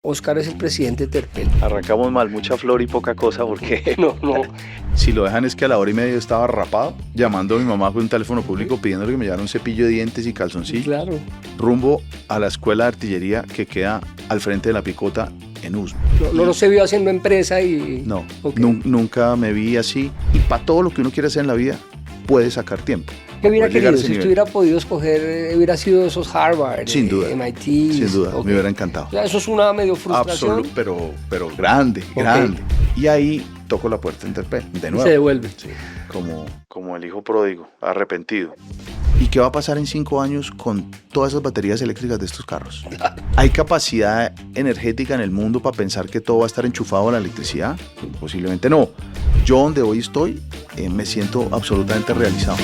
Oscar es el presidente de Terpel. Arrancamos mal, mucha flor y poca cosa porque No. Si lo dejan es que a la hora y media estaba rapado, llamando a mi mamá por un teléfono público pidiéndole que me llevara un cepillo de dientes y calzoncillos. Claro. Rumbo a la escuela de artillería que queda al frente de la Picota en Usme. No se vio haciendo empresa y... No, Ok. nunca me vi así. Y para todo lo que uno quiere hacer en la vida, puede sacar tiempo. ¿Qué hubiera Poder llegar querido? a ese Si nivel. usted hubiera podido escoger, hubiera sido esos Harvard, Sin duda. MIT. Sin duda, Ok. me hubiera encantado. O sea, eso es una medio frustración. Absoluto, pero grande, grande. Y ahí toco la puerta en Terpel, de Y nuevo. se devuelve. Sí, como el hijo pródigo, arrepentido. ¿Y qué va a pasar en 5 años con todas esas baterías eléctricas de estos carros? ¿Hay capacidad energética en el mundo para pensar que todo va a estar enchufado a la electricidad? Posiblemente no. Yo donde hoy estoy, me siento absolutamente realizado.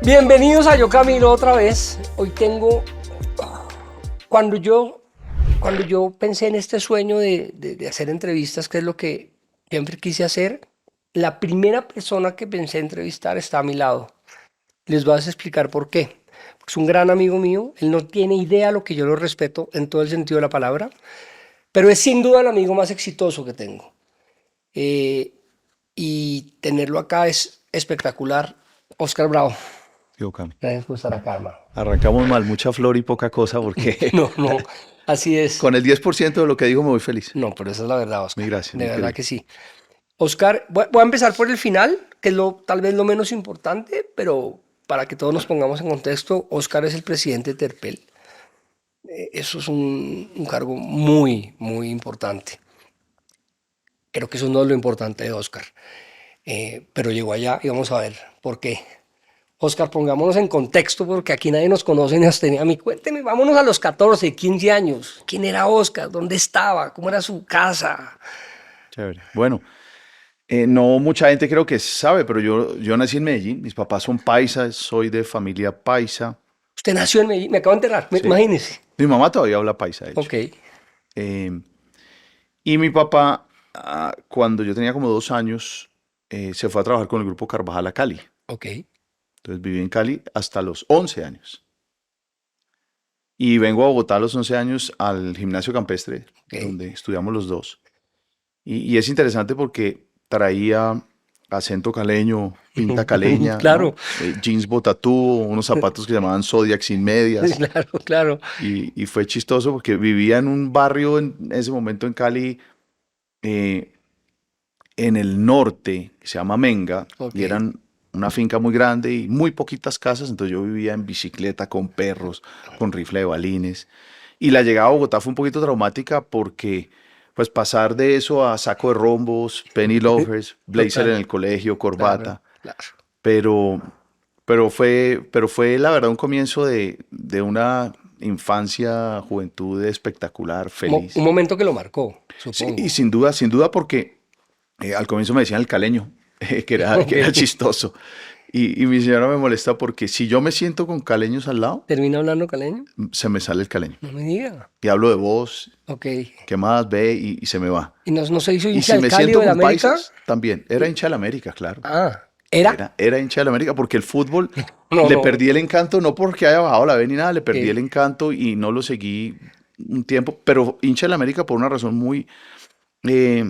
Bienvenidos a Yo Camilo otra vez. Hoy tengo... Cuando yo pensé en este sueño de hacer entrevistas, que es lo que siempre quise hacer, la primera persona que pensé entrevistar está a mi lado. Les voy a explicar por qué. Porque es un gran amigo mío, él no tiene idea lo que yo lo respeto en todo el sentido de la palabra, pero es sin duda el amigo más exitoso que tengo. Y tenerlo acá es espectacular. Oscar Bravo, Digo, Cami, gracias por estar acá, hermano. arrancamos mal, mucha flor y poca cosa porque No, así es. con el 10% de lo que digo me voy feliz. No, pero esa es la verdad, Oscar. Mil gracias, De mi verdad querido. que sí. Oscar, voy a empezar por el final, que es tal vez lo menos importante, pero para que todos nos pongamos en contexto, Oscar es el presidente de Terpel. Eso es un cargo muy, muy importante. Creo que eso no es lo importante de Oscar. Pero llegó allá y vamos a ver por qué. Oscar, pongámonos en contexto porque aquí nadie nos conoce ni nos tenía a mí. Cuénteme, vámonos a los 14, 15 años. ¿Quién era Oscar? ¿Dónde estaba? ¿Cómo era su casa? Chévere. Bueno, no mucha gente creo que sabe, pero yo nací en Medellín, mis papás son paisas, soy de familia paisa. Usted nació en Medellín, me acabo de enterar, Sí. imagínese. Mi mamá todavía habla paisa, de hecho. Ok, Y mi papá, cuando yo tenía como 2 años, se fue a trabajar con el grupo Carvajal a Cali. ok. Entonces viví en Cali hasta los 11 años. Y vengo a Bogotá a los 11 años al gimnasio campestre, Ok. donde estudiamos los dos. Y es interesante porque traía acento caleño, pinta caleña, Claro. ¿no? Jeans botatú, unos zapatos que llamaban Zodiac sin medias. Claro. Y fue chistoso porque vivía en un barrio en ese momento en Cali, en el norte, que se llama Menga, Ok. y eran una finca muy grande y muy poquitas casas, entonces yo vivía en bicicleta, con perros, con rifle de balines. Y la llegada a Bogotá fue un poquito traumática porque pues pasar de eso a saco de rombos, penny loafers, blazer Total. en el colegio, corbata, Claro. pero fue la verdad un comienzo de una infancia, juventud espectacular, feliz. Un momento que lo marcó, Sí, supongo. y sin duda porque al comienzo me decían el caleño, que era Ok. chistoso. Y mi señora me molesta porque si yo me siento con caleños al lado, ¿Termina hablando caleño? se me sale el caleño. No me diga. Y hablo de vos, Ok. ¿qué más ve? Y se me va. ¿Y no se hizo Y hincha si del me Cali siento o de con América? paisas, también. Era hincha de la América, claro. Ah, ¿era? Era hincha de la América porque el fútbol No, le no. perdí el encanto, no porque haya bajado la B ni nada, le perdí Ok. el encanto y no lo seguí un tiempo, pero hincha de la América por una razón muy, eh,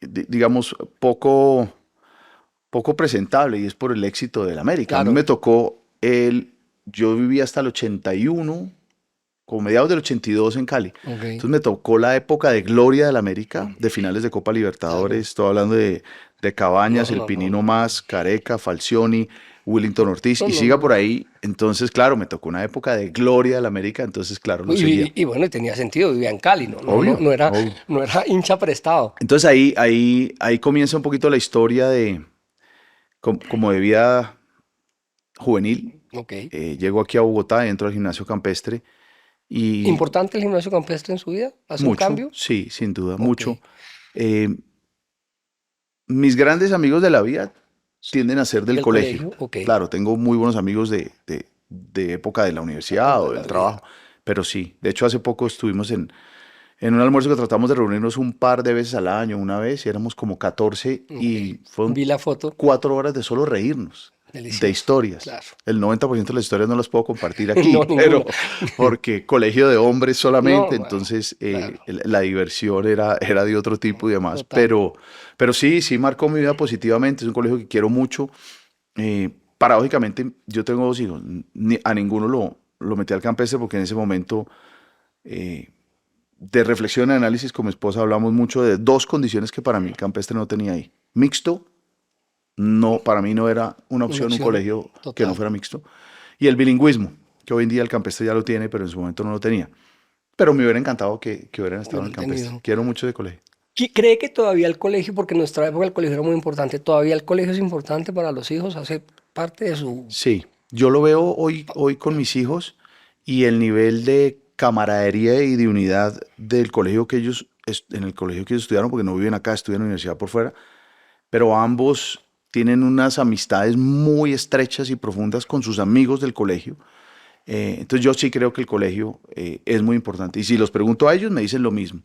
digamos, poco presentable y es por el éxito del América. A Claro. mí me tocó yo viví hasta el 81, como mediados del 82 en Cali. Ok. Entonces me tocó la época de gloria del América, de finales de Copa Libertadores, estoy hablando de Cabañas, No, El no, Pinino Más, Careca, Falcioni, Willington Ortiz, No, y no, siga no. por ahí. Entonces, claro, me tocó una época de gloria del América, entonces, claro, lo seguía. Y bueno, tenía sentido, vivía en Cali, ¿no? Obvio, obvio. No era hincha prestado. Entonces ahí comienza un poquito la historia de como de vida juvenil. Ok. Llego aquí a Bogotá, entro al gimnasio campestre y ¿Importante el gimnasio campestre en su vida? ¿Hace un mucho, cambio? sí, sin duda, Ok. mucho. Eh, mis grandes amigos de la vida tienden a ser del Del colegio. colegio, ok. Claro, tengo muy buenos amigos de de época de la universidad o del trabajo. Pero sí, de hecho hace poco estuvimos en un almuerzo que tratamos de reunirnos un par de veces al año, una vez, y éramos como 14 y fueron Vi la foto. 4 horas de solo reírnos de Delicioso. historias. Claro. El 90% de las historias no las puedo compartir aquí, No, pero ninguna. porque colegio de hombres solamente, No, entonces claro. la diversión era de otro tipo y demás. Total. Pero sí, sí marcó mi vida positivamente. Es un colegio que quiero mucho. Paradójicamente, yo tengo 2 hijos. A ninguno lo metí al campestre porque en ese momento de reflexión y análisis con mi esposa hablamos mucho de 2 condiciones que para mí el campestre no tenía ahí. Mixto, no, para mí no era una opción un opción, colegio que total. no fuera mixto. Y el bilingüismo, que hoy en día el campestre ya lo tiene, pero en su momento no lo tenía. Pero me hubiera encantado que hubieran estado en el Hubiera campestre. tenido. Quiero mucho de colegio. ¿Cree que todavía el colegio, porque en nuestra época el colegio era muy importante, todavía el colegio es importante para los hijos, hace parte de su... Sí, yo lo veo hoy con mis hijos y el nivel de camaradería y de unidad del colegio que ellos, en el colegio que ellos estudiaron, porque no viven acá, estudian en la universidad por fuera, pero ambos tienen unas amistades muy estrechas y profundas con sus amigos del colegio. Entonces yo sí creo que el colegio es muy importante. Y si los pregunto a ellos, me dicen lo mismo.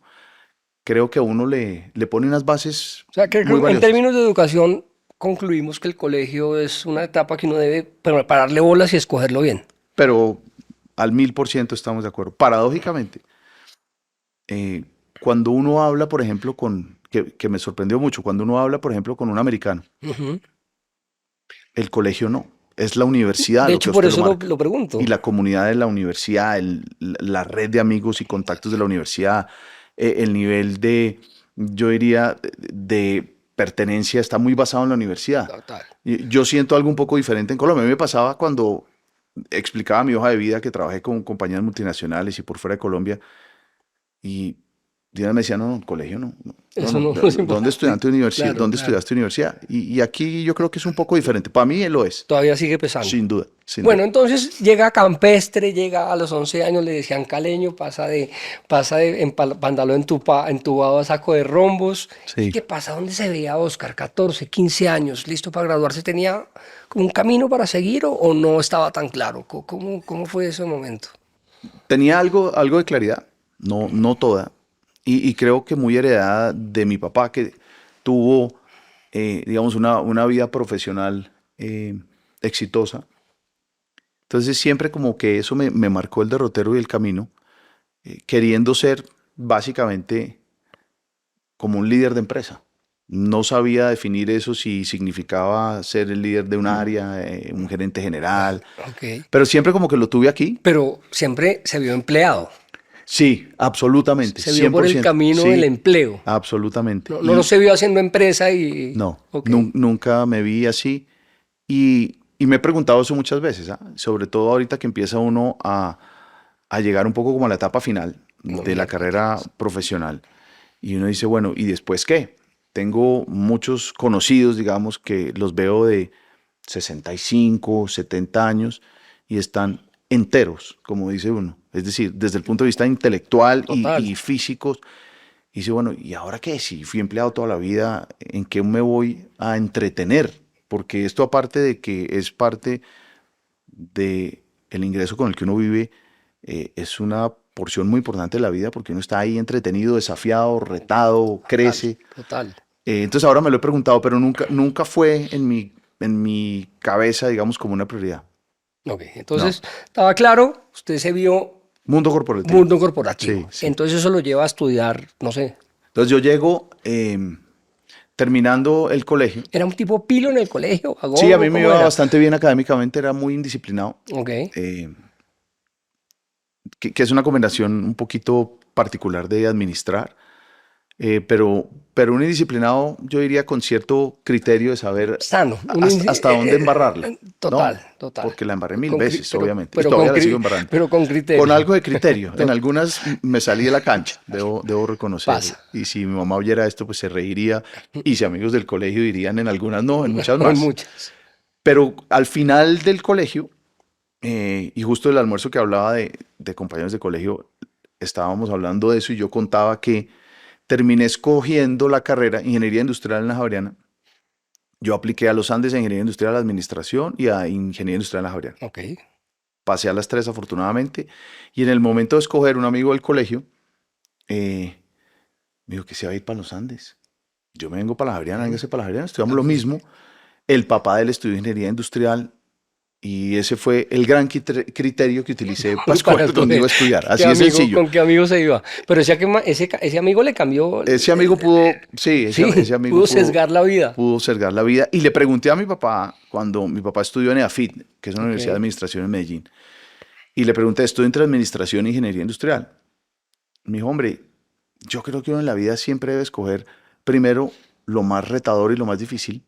Creo que a uno le pone unas bases O sea, que muy en valiosas. términos de educación concluimos que el colegio es una etapa que uno debe pararle bolas y escogerlo bien. Pero al 1000% estamos de acuerdo. Paradójicamente, cuando uno habla, por ejemplo, que me sorprendió mucho, cuando uno habla, por ejemplo, con un americano, Ujú. el colegio no, es la universidad De lo que hecho, a por usted eso lo marca. lo pregunto. Y la comunidad de la universidad, la red de amigos y contactos de la universidad, el nivel de, yo diría, de pertenencia está muy basado en la universidad. Total. Yo siento algo un poco diferente en Colombia. A mí me pasaba cuando explicaba mi hoja de vida que trabajé con compañías multinacionales y por fuera de Colombia y Diana me decía, no, colegio Eso no es ¿dónde importante. estudiaste universidad? Claro, ¿Dónde claro. estudiaste universidad? Y aquí yo creo que es un poco diferente. Para mí lo es, Todavía sigue pesando. sin duda, sin Bueno, duda. entonces llega campestre, llega a los 11 años, le decían caleño, pasa de pantalón entubado a saco de rombos. ¿Y Sí. qué pasa? ¿Dónde se veía Oscar? 14, 15 años, listo para graduarse. ¿Tenía como un camino para seguir o no estaba tan claro? ¿Cómo fue ese momento? Tenía algo de claridad, no toda, y creo que muy heredada de mi papá, que tuvo, digamos, una vida profesional exitosa. Entonces siempre como que eso me marcó el derrotero y el camino, queriendo ser básicamente como un líder de empresa. No sabía definir eso si significaba ser el líder de un área, un gerente general, Ok. pero siempre como que lo tuve aquí. Pero siempre se vio empleado. Sí, absolutamente, Se vio por el 100%. camino del Sí, empleo. absolutamente. No se vio haciendo empresa y... No, Ok. nunca me vi así. Y me he preguntado eso muchas veces, ¿ah? Sobre todo ahorita que empieza uno a llegar un poco como a la etapa final No, de la mira, carrera profesional. Y uno dice, bueno, ¿y después qué? Tengo muchos conocidos, digamos, que los veo de 65, 70 años y están enteros, como dice uno. Es decir, desde el punto de vista intelectual total. y físico. Y dice, bueno, ¿y ahora qué? Si fui empleado toda la vida, ¿en qué me voy a entretener? Porque esto aparte de que es parte de el ingreso con el que uno vive, es una porción muy importante de la vida porque uno está ahí entretenido, desafiado, retado, crece. Total. Entonces ahora me lo he preguntado, pero nunca fue en mi cabeza, digamos, como una prioridad. Ok. No. Entonces, estaba claro, usted se vio Mundo corporativo. mundo corporativo. Sí, sí. Entonces eso lo lleva a estudiar, no sé. Entonces yo llego terminando el colegio. ¿Era un tipo pilo en el colegio? Sí, a ¿Agogo? mí me ¿Cómo iba era? bastante bien académicamente, era muy indisciplinado, Ok. que es una combinación un poquito particular de administrar, pero un indisciplinado, yo diría con cierto criterio de saber Sano. hasta dónde embarrarla, ¿no? Total, total. Porque la embarré mil Con veces, pero, obviamente, y pero todavía con la sigo embarrando. pero con criterio. Con algo de criterio. En To- algunas me salí de la cancha, debo reconocer. Pasa. Y si mi mamá oyera esto, pues se reiría. Y si amigos del colegio dirían en algunas no, en muchas No hay más. muchas. Pero al final del colegio, y justo el almuerzo que hablaba de compañeros de colegio, estábamos hablando de eso y yo contaba que terminé escogiendo la carrera Ingeniería Industrial en la Javeriana. Yo apliqué a los Andes a Ingeniería Industrial, a Administración y a Ingeniería Industrial en la Javeriana. Ok. pasé a las 3 afortunadamente, y en el momento de escoger un amigo del colegio, me dijo que se iba a ir para los Andes. Yo me vengo para la Javeriana, véngase para la Javeriana, estudiamos lo mismo. El papá de él estudió ingeniería industrial y ese fue el gran criterio que utilicé para escoger dónde iba a estudiar. Así de sencillo. ¿Con qué amigo se iba? Pero ese amigo le cambió. Ese amigo pudo, sí, ese amigo pudo sesgar la vida. Pudo sesgar la vida. Y le pregunté a mi papá, cuando mi papá estudió en EAFIT, que es una universidad de administración en Medellín, y le pregunté, estoy entre administración e ingeniería industrial. Me dijo, hombre, yo creo que uno en la vida siempre debe escoger primero lo más retador y lo más difícil,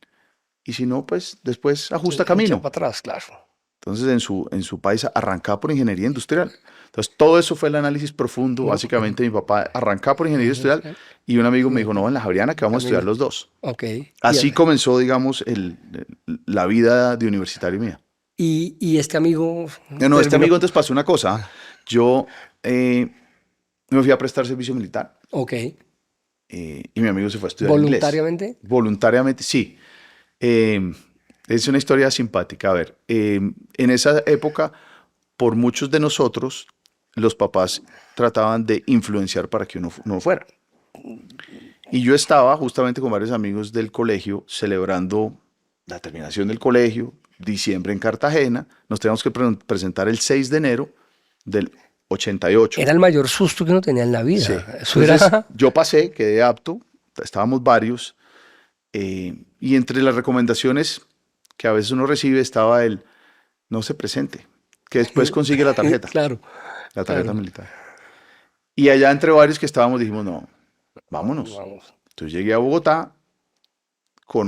y si no, pues después ajusta camino. Para atrás, claro. Entonces en su país arrancaba por ingeniería industrial. Entonces todo eso fue el análisis profundo. Básicamente mi papá arrancaba por ingeniería industrial y un amigo me dijo, no, en la Javeriana que vamos a estudiar los dos. Okay. Así comenzó, digamos, la vida de universitario mía. Y este amigo... No, este amigo entonces pasó una cosa. Yo me fui a prestar servicio militar. Ok. Y mi amigo se fue a estudiar ¿Voluntariamente? Inglés. Voluntariamente, sí. Es una historia simpática. A ver, en esa época, por muchos de nosotros, los papás trataban de influenciar para que uno no fuera. Y yo estaba justamente con varios amigos del colegio celebrando la terminación del colegio, diciembre en Cartagena. Nos teníamos que presentar el 6 de enero del 88. Era el mayor susto que uno tenía en la vida. Sí. Eso Entonces, era... yo pasé, quedé apto, estábamos varios, y entre las recomendaciones que a veces uno recibe estaba el no se presente, que después consigue la tarjeta. Claro. La tarjeta militar. Y allá entre varios que estábamos dijimos, no, vámonos. Vamos. Entonces llegué a Bogotá,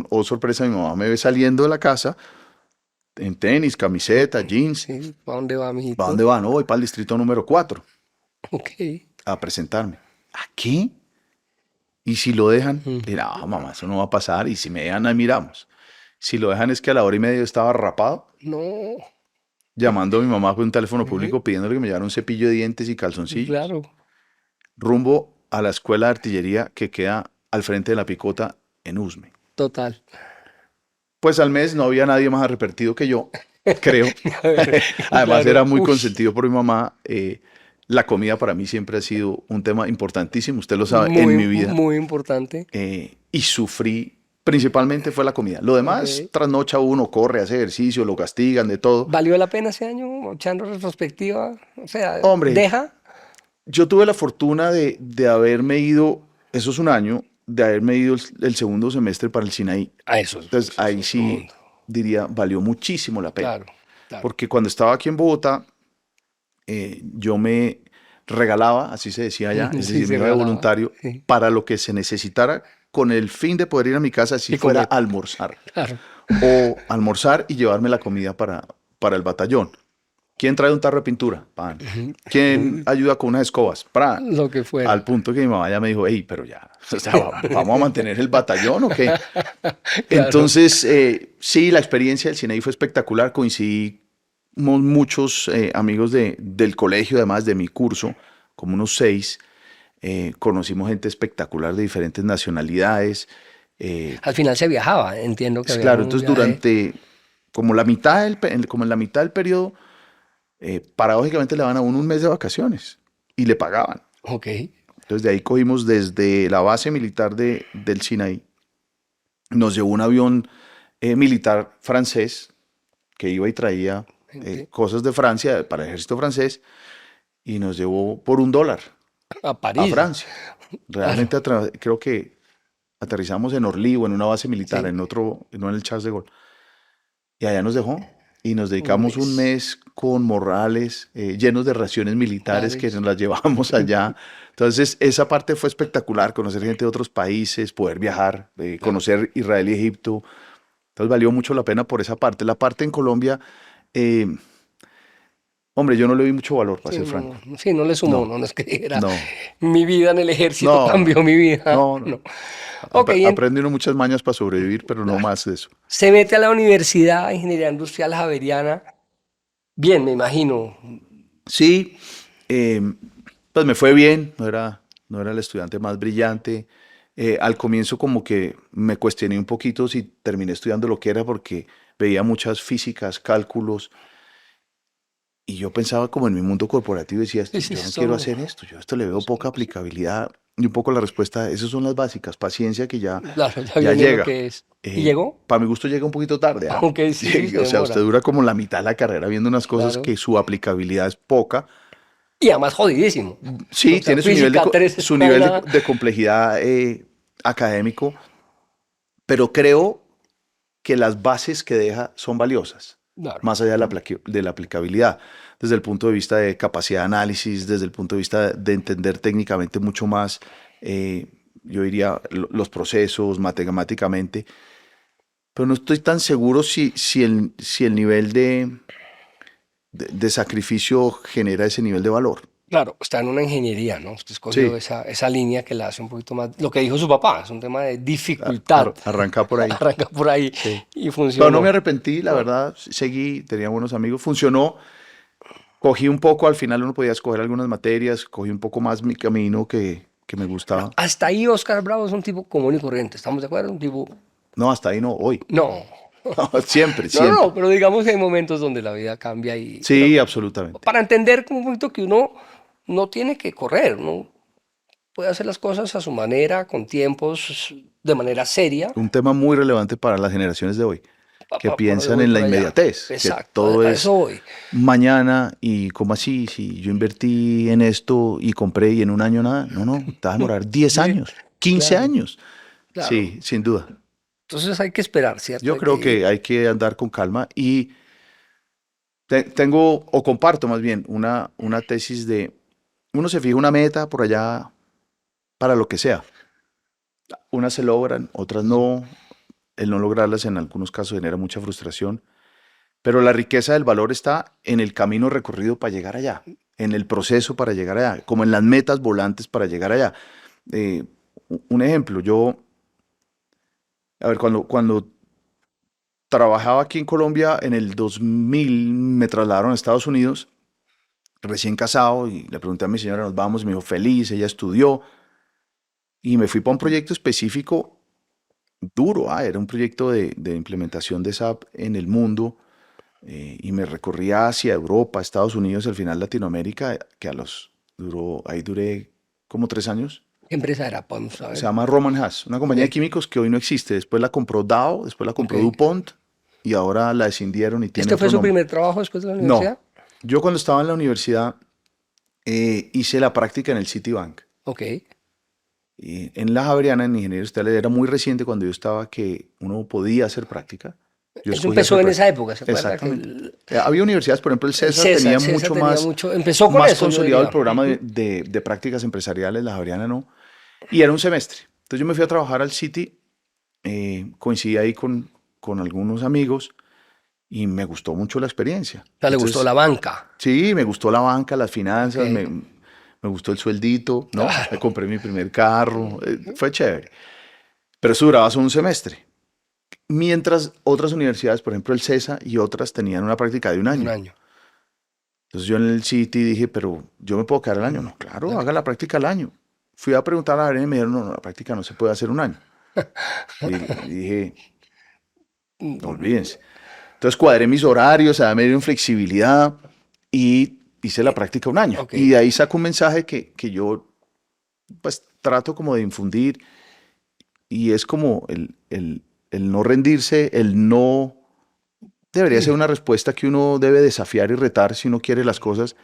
oh sorpresa, mi mamá me ve saliendo de la casa, en tenis, camiseta, jeans. Sí, ¿para dónde va, mijito? ¿Para dónde va? No, voy para el distrito número 4 Ok. a presentarme. ¿A qué? Y si lo dejan, dirá, mamá, eso no va a pasar. Y si me dejan, ahí miramos. Si lo dejan es que a la hora y media yo estaba rapado, No. llamando a mi mamá con un teléfono público pidiéndole que me llevara un cepillo de dientes y calzoncillos. Claro. Rumbo a la escuela de artillería que queda al frente de la Picota en Usme. Total. Pues al mes no había nadie más arrepentido que yo, creo. Además Claro. era muy Uy. consentido por mi mamá. La comida para mí siempre ha sido un tema importantísimo, usted lo sabe, en mi vida. Muy importante. Y sufrí, principalmente fue la comida. Lo demás, trasnocha uno, corre, hace ejercicio, lo castigan, de todo. ¿Valió la pena ese año, echando retrospectiva? O sea, Hombre, ¿deja? Yo tuve la fortuna de haberme ido, eso es un año, de haberme ido el segundo semestre para el Sinaí. Eso. Entonces ahí sí diría, valió muchísimo la pena. Claro. Porque cuando estaba aquí en Bogotá, yo me regalaba, así se decía allá, es decir, me iba de voluntario para lo que se necesitara con el fin de poder ir a mi casa si fuera a almorzar. Claro. O almorzar y llevarme la comida para el batallón. ¿Quién trae un tarro de pintura? Pan. ¿Quién ayuda con unas escobas? Pan. Lo que fuera. Al punto que mi mamá ya me dijo, hey, pero ya, o sea, ¿vamos a mantener el batallón o qué? Claro. Entonces, sí, la experiencia del Sinaí fue espectacular. Coincidimos muchos amigos del colegio, además de mi curso, como unos 6. Conocimos gente espectacular de diferentes nacionalidades. Al final se viajaba, entiendo que había claro, un entonces viaje. durante como en la mitad del periodo, paradójicamente le daban a uno un mes de vacaciones y le pagaban. Ok. Entonces de ahí cogimos desde la base militar del Sinaí, nos llevó un avión militar francés que iba y traía cosas de Francia para el ejército francés y nos llevó por $1 a París, a Francia. Realmente creo que aterrizamos en Orly o en una base militar, no en el Charles de Gaulle. Y allá nos dejó. Y nos dedicamos un mes con morrales llenos de raciones militares que nos las llevamos allá. Entonces, esa parte fue espectacular, conocer gente de otros países, poder viajar, conocer Israel y Egipto. Entonces, valió mucho la pena por esa parte. La parte en Colombia, hombre, yo no le vi mucho valor, para ser franco. Sí, no le sumó, no es que era no. Mi vida en el ejército cambió mi vida. No. Okay, aprendí muchas mañas para sobrevivir, pero no más de eso. Se mete a la Universidad de Ingeniería Industrial Javeriana. Bien, me imagino. Sí, pues me fue bien, no era el estudiante más brillante. Al comienzo como que me cuestioné un poquito si terminé estudiando lo que era porque veía muchas físicas, cálculos, y yo pensaba como en mi mundo corporativo y decía, Sí, sí, yo no eso- quiero hacer esto, yo a esto le veo poca aplicabilidad. Y un poco la respuesta, esas son las básicas, paciencia que ya, Claro, ya ya viene lo llega. que es. ¿Y llegó? Para mi gusto llega un poquito tarde, ¿ah? Aunque sí, se O sea, usted demora. dura como la mitad de la carrera viendo unas cosas Claro. que su aplicabilidad es poca. Y además jodidísimo. Sí, O sea, tiene su nivel física 3 su está nivel una... de complejidad académico, pero creo que las bases que deja son valiosas, Claro. más allá de de la aplicabilidad, desde el punto de vista de capacidad de análisis, desde el punto de vista de entender técnicamente mucho más, yo diría, los procesos matemáticamente, pero no estoy tan seguro si el nivel de sacrificio genera ese nivel de valor. Claro, está en una ingeniería, ¿no? Usted escogió Sí, esa línea que la hace un poquito más... Lo que dijo su papá, es un tema de dificultad. arranca por ahí. Arranca por ahí Sí. y Pero no me funcionó. arrepentí, la No, verdad, seguí, tenía buenos amigos, funcionó. Cogí un poco, al final uno podía escoger algunas materias, cogí un poco más mi camino que me pero gustaba. hasta ahí Oscar Bravo es un tipo común y corriente, ¿estamos de acuerdo? Un tipo... No, hasta ahí no, hoy. No, Siempre, no, no, siempre. no, pero digamos que hay momentos donde la vida cambia y... Sí, Pero absolutamente. para entender como un poquito que uno no tiene que correr, uno puede hacer las cosas a su manera, con tiempos, de manera seria. Un tema muy relevante para las generaciones de hoy, que Por ahí piensan voy en la por allá. inmediatez, que Exacto, todo a es eso voy. mañana y como así, si yo invertí en esto y compré y en un año nada, no, no, te va a demorar 10 Bien, años, 15 claro, años. claro. Sí, sin duda. Entonces hay que esperar, ¿cierto? Yo Hay que creo ir. que hay que andar con calma y tengo, o comparto más bien, una tesis de, uno se fija una meta por allá para lo que sea. Unas se logran, otras no. El no lograrlas en algunos casos genera mucha frustración, pero la riqueza del valor está en el camino recorrido para llegar allá, en el proceso para llegar allá, como en las metas volantes para llegar allá. Eh, un ejemplo, yo, a ver, cuando trabajaba aquí en Colombia en el 2000 me trasladaron a Estados Unidos, recién casado, y le pregunté a mi señora, nos vamos, y me dijo, feliz, ella estudió, y me fui para un proyecto específico duro, era un proyecto de implementación de SAP en el mundo, y me recorrí a Asia, Europa, Estados Unidos, al final Latinoamérica, que ahí duré como 3 años. ¿Qué empresa era? Podemos Se saber. llama Roman Haas, una Ok, compañía de químicos que hoy no existe. Después la compró Dow, después la ok. compró DuPont y ahora la descindieron y tiene ¿Este fue otro su nombre. primer trabajo después de la No, universidad? yo cuando estaba en la universidad hice la práctica en el Citibank. Ok. Y en la Javeriana, en Ingeniería Industrial, era muy reciente cuando yo estaba que uno podía hacer práctica. Yo Eso escogí empezó hacer en esa práctica. época, ¿se acuerda? Que Exactamente. Había universidades, por ejemplo, el el César César, tenía César mucho tenía más, mucho, empezó con más eso, yo consolidado el diría. programa Ujú. de prácticas empresariales, la Javeriana no. Y era un semestre. Entonces yo me fui a trabajar al City, coincidí ahí con algunos amigos y me gustó mucho la experiencia. O sea, le gustó Entonces, la banca. sí, me gustó la banca, las Ok. finanzas, me gustó el sueldito, ¿no? Me Claro. compré mi primer carro, fue chévere. Pero eso duraba solo un semestre. Mientras otras universidades, por ejemplo el CESA y otras, tenían una práctica de un De un año. año. Entonces yo en el City dije, pero yo me puedo quedar el año. No, claro, Claro. haga la práctica al año. Fui a preguntar a la área y me dijeron, no, no, la práctica no se puede hacer un año. Y dije, no olvídense. Entonces cuadré mis horarios, me dieron flexibilidad y hice la práctica un año. Ok. Y de ahí saco un mensaje que yo pues trato como de infundir y es como el no rendirse, el no... Debería ser Sí. una respuesta que uno debe desafiar y retar si uno quiere las cosas.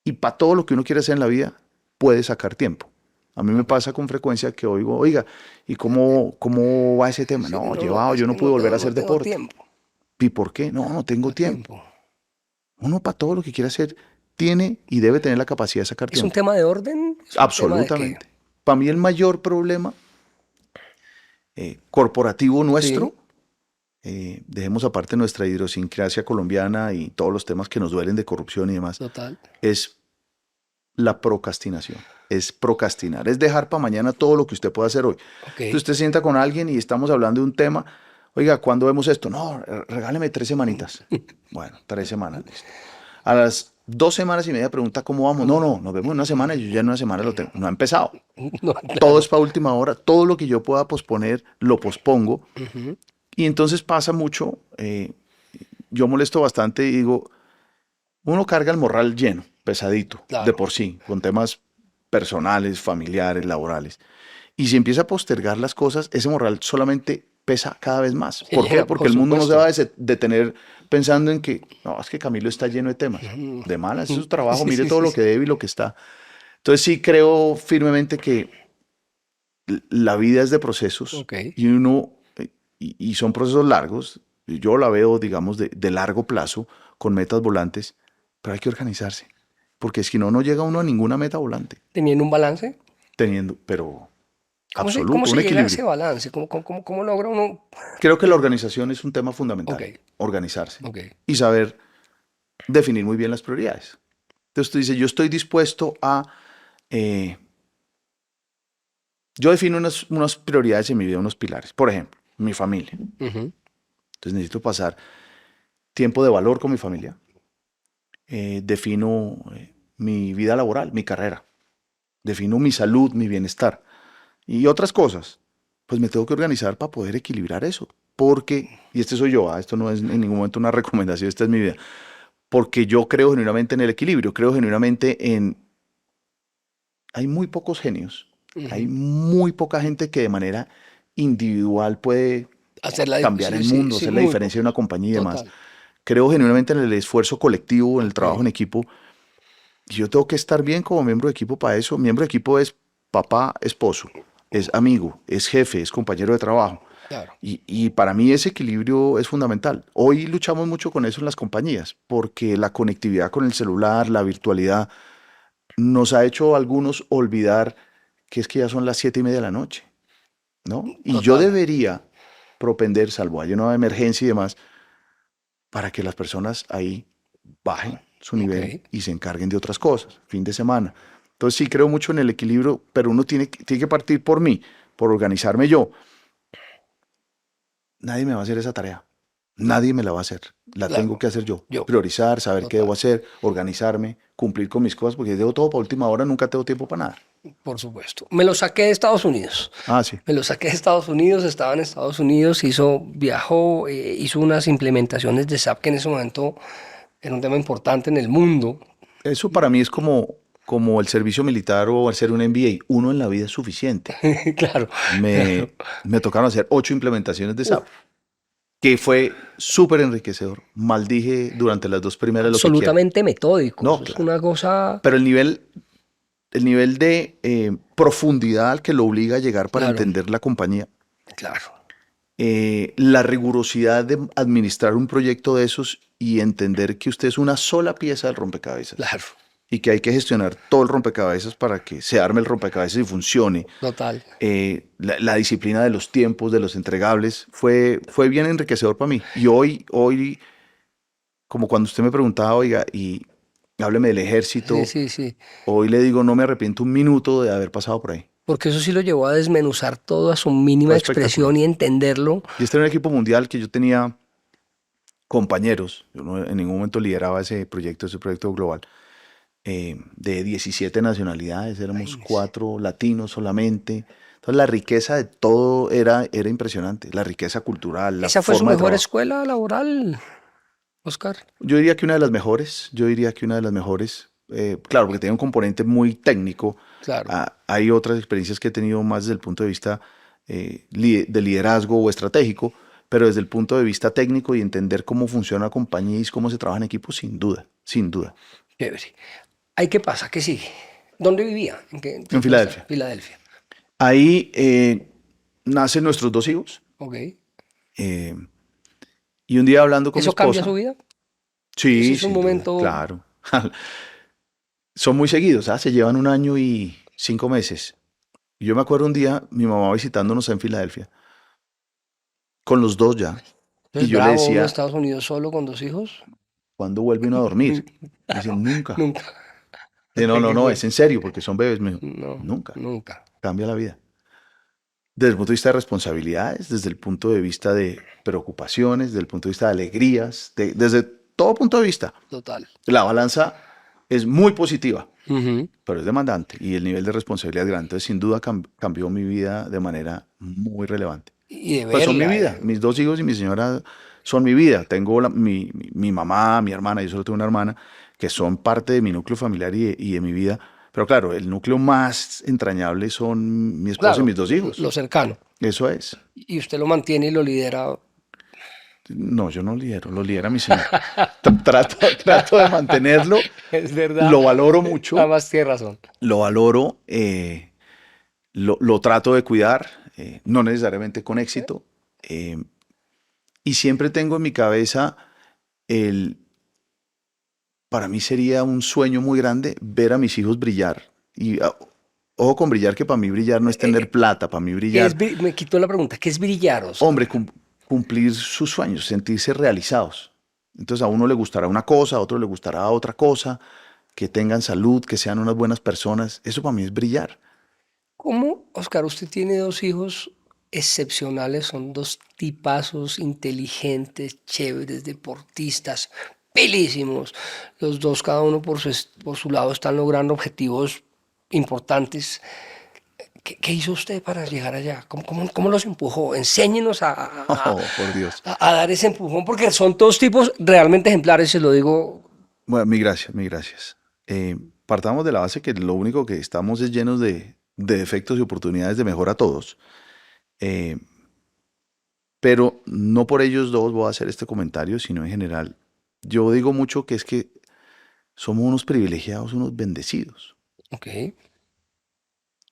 Y para todo lo que uno quiere hacer en la vida, puede sacar tiempo. A mí me pasa con frecuencia que oigo, oiga, ¿y cómo va ese tema? Sí, No, no, no, llevado, es yo que no pude volver a no hacer tengo deporte. tiempo. ¿Y por qué? No, no tengo No tiempo. tiempo. Uno para todo lo que quiere hacer tiene y debe tener la capacidad de sacar ¿Es un tiempo. tema de orden? ¿Es un tema de qué? Absolutamente. Para mí el mayor problema corporativo Sí, nuestro, dejemos aparte nuestra idiosincrasia colombiana y todos los temas que nos duelen de corrupción y demás, total. es la procrastinación. Es procrastinar, es dejar para mañana todo lo que usted pueda hacer hoy. Ok. Entonces usted se sienta con alguien y estamos hablando de un tema, oiga, ¿cuándo vemos esto? No, regáleme 3 semanitas. Bueno, 3 semanas, listo. A las 2 semanas y media pregunta cómo vamos. No, no, nos vemos en una semana y yo ya en una semana lo tengo. No ha empezado. No, Todo claro. es para última hora. Todo lo que yo pueda posponer, lo pospongo. Ujú. Y entonces pasa mucho. Yo molesto bastante y digo, uno carga el morral lleno, pesadito, Claro. de por sí, con temas personales, familiares, laborales. Y si empieza a postergar las cosas, ese morral solamente pesa cada vez más. Se ¿Por qué? llena, Porque por el mundo no se va a supuesto. detener pensando en que, no, es que Camilo está lleno de temas. De malas, es su trabajo, Sí, mire sí, todo sí, lo sí. que debe y lo que está. Entonces sí creo firmemente que la vida es de procesos Ok. y y son procesos largos. Yo la veo, digamos, de largo plazo, con metas volantes, pero hay que organizarse, porque si no, no llega uno a ninguna meta volante, Teniendo un balance. teniendo, pero Cómo absoluto, un se llega a ese equilibrio. balance? ¿Cómo logra uno? Creo que la organización es un tema Ok, fundamental, organizarse ok. y saber definir muy bien las prioridades. Entonces tú dices, yo estoy dispuesto a, eh, yo defino unas prioridades en mi vida, unos pilares. Por ejemplo, mi familia. Ujú. Entonces necesito pasar tiempo de valor con mi familia. Defino mi vida laboral, mi carrera. Defino mi salud, mi bienestar y otras cosas. Pues me tengo que organizar para poder equilibrar eso. Porque, y este soy yo, esto no es en ningún momento una recomendación, esta es mi vida. Porque yo creo genuinamente en el equilibrio, creo genuinamente en... Hay muy pocos genios, hay Ujú. muy poca gente que de manera individual puede cambiar Sí, el sí, mundo, sí, hacer la muy diferencia de una pocos. compañía y demás. Total. Creo genuinamente en el esfuerzo colectivo, en el Ok, trabajo en equipo. Y yo tengo que estar bien como miembro de equipo para eso. Miembro de equipo es papá, esposo, es amigo, es jefe, es compañero de trabajo. claro. Y para mí ese equilibrio es fundamental. Hoy luchamos mucho con eso en las compañías, porque la conectividad con el celular, la virtualidad, nos ha hecho a algunos olvidar que es que ya son las 7:30 de la noche, ¿no? Y yo Total. debería propender, salvo hay una emergencia y demás, para que las personas ahí bajen su Ok. nivel y se encarguen de otras cosas, fin de semana. Entonces sí creo mucho en el equilibrio, pero uno tiene que partir por mí, por organizarme yo. Nadie me va a hacer esa tarea. Nadie me la va a hacer. La tengo Claro. que hacer yo. Yo. Priorizar, saber qué debo Total. hacer, organizarme, cumplir con mis cosas, porque si debo todo para última hora, nunca tengo tiempo para nada. Por supuesto. Me lo saqué de Estados Unidos. Ah, sí. Me lo saqué de Estados Unidos, estaba en Estados Unidos, viajó, hizo unas implementaciones de SAP que en ese momento era un tema importante en el mundo. Eso para mí es como el servicio militar o hacer un MBA. Uno en la vida es suficiente. Claro, claro. Me tocaron hacer 8 implementaciones de SAP, Uf, que fue súper enriquecedor. Maldije durante las 2 primeras lo que quiera. absolutamente metódico. No, Eso es claro. una cosa, Pero el nivel de profundidad al que lo obliga a llegar para claro, entender la compañía, claro, la rigurosidad de administrar un proyecto de esos y entender que usted es una sola pieza del rompecabezas claro, y que hay que gestionar todo el rompecabezas para que se arme el rompecabezas y funcione. total. La disciplina de los tiempos, de los entregables, fue bien enriquecedor para mí. Y hoy, como cuando usted me preguntaba, oiga, y hábleme del Sí, ejército, sí, sí. hoy le digo, no me arrepiento un minuto de haber pasado por ahí. Porque eso sí lo llevó a desmenuzar todo a su mínima Fue expresión espectacular. y entenderlo. Y este era un equipo mundial que yo tenía compañeros, yo no en ningún momento lideraba ese proyecto global, de 17 nacionalidades, éramos Imagínese. 4 latinos solamente. Entonces la riqueza de todo era impresionante, la riqueza cultural, la ¿Esa fue su forma de mejor trabajo. escuela laboral, Oscar? Yo diría que una de las mejores, yo diría que una de las mejores, claro, porque tiene un componente muy técnico. Claro, Hay otras experiencias que he tenido más desde el punto de vista de liderazgo o estratégico, pero desde el punto de vista técnico y entender cómo funciona la compañía y cómo se trabaja en equipo, sin duda, sin duda. chévere. ¿Ahí qué pasa? ¿Qué sigue? ¿Dónde vivía? En ¿Dónde está? Filadelfia. Filadelfia. Ahí nacen nuestros 2 hijos Ok. eh, y un día hablando con mi ¿Eso cambia su esposa, vida? Ese sí, es un sin duda, momento, claro. Son muy seguidos, se llevan 1 año y 5 meses. Y yo me acuerdo un día, mi mamá visitándonos en Filadelfia, con los dos ya, y es yo le bravo uno de decía, Estados Unidos solo con 2 hijos. ¿cuándo vuelve uno a dormir? Me Claro, dicen, nunca. nunca. No, ¿Hasta no, qué no, fue? es en serio, porque son bebés. Me dijo, No, nunca. nunca. Cambia la vida. Desde el punto de vista de responsabilidades, desde el punto de vista de preocupaciones, desde el punto de vista de alegrías, desde todo punto de vista. Total. La balanza es muy positiva, Ujú. pero es demandante y el nivel de responsabilidad es grande. Entonces, sin duda cambió mi vida de manera muy relevante. Y de Pues son mi verla. vida. Mis 2 hijos y mi señora son mi vida. Tengo mi mamá, mi hermana, yo solo tengo una hermana, que son parte de mi núcleo familiar y de mi vida. Pero claro, el núcleo más entrañable son mi esposa y Claro, mis dos hijos. lo cercano. Eso es. Y usted lo mantiene y lo lidera. No, yo no lidero, lo lidera mi señora. Trato de mantenerlo, Es verdad. lo valoro mucho, Además, tiene razón. lo valoro, lo trato de cuidar, no necesariamente con éxito. Y siempre tengo en mi cabeza el, para mí sería un sueño muy grande ver a mis hijos brillar. Y ojo con brillar, que para mí brillar no es tener plata, para mí ¿Qué es, brillar, me quitó la pregunta, ¿qué es brillar, Oscar? hombre, cumplir sus sueños, sentirse realizados. Entonces a uno le gustará una cosa, a otro le gustará otra cosa, que tengan salud, que sean unas buenas personas. Eso para mí es brillar. ¿Cómo, Oscar, usted tiene dos hijos excepcionales? Son dos tipazos inteligentes, chéveres, deportistas, pelísimos. Los dos, cada uno por su lado, están logrando objetivos importantes. ¿Qué hizo usted para llegar allá? ¿Cómo los empujó? Enséñenos Oh, por Dios. a dar ese empujón, porque son todos tipos realmente ejemplares, se lo digo. Bueno, mil gracias, mil gracias. Partamos de la base que lo único que estamos es llenos de defectos y oportunidades de mejora a todos. Eh, pero no por ellos dos voy a hacer este comentario, sino en general. Yo digo mucho que es que somos unos privilegiados, unos bendecidos. Ok.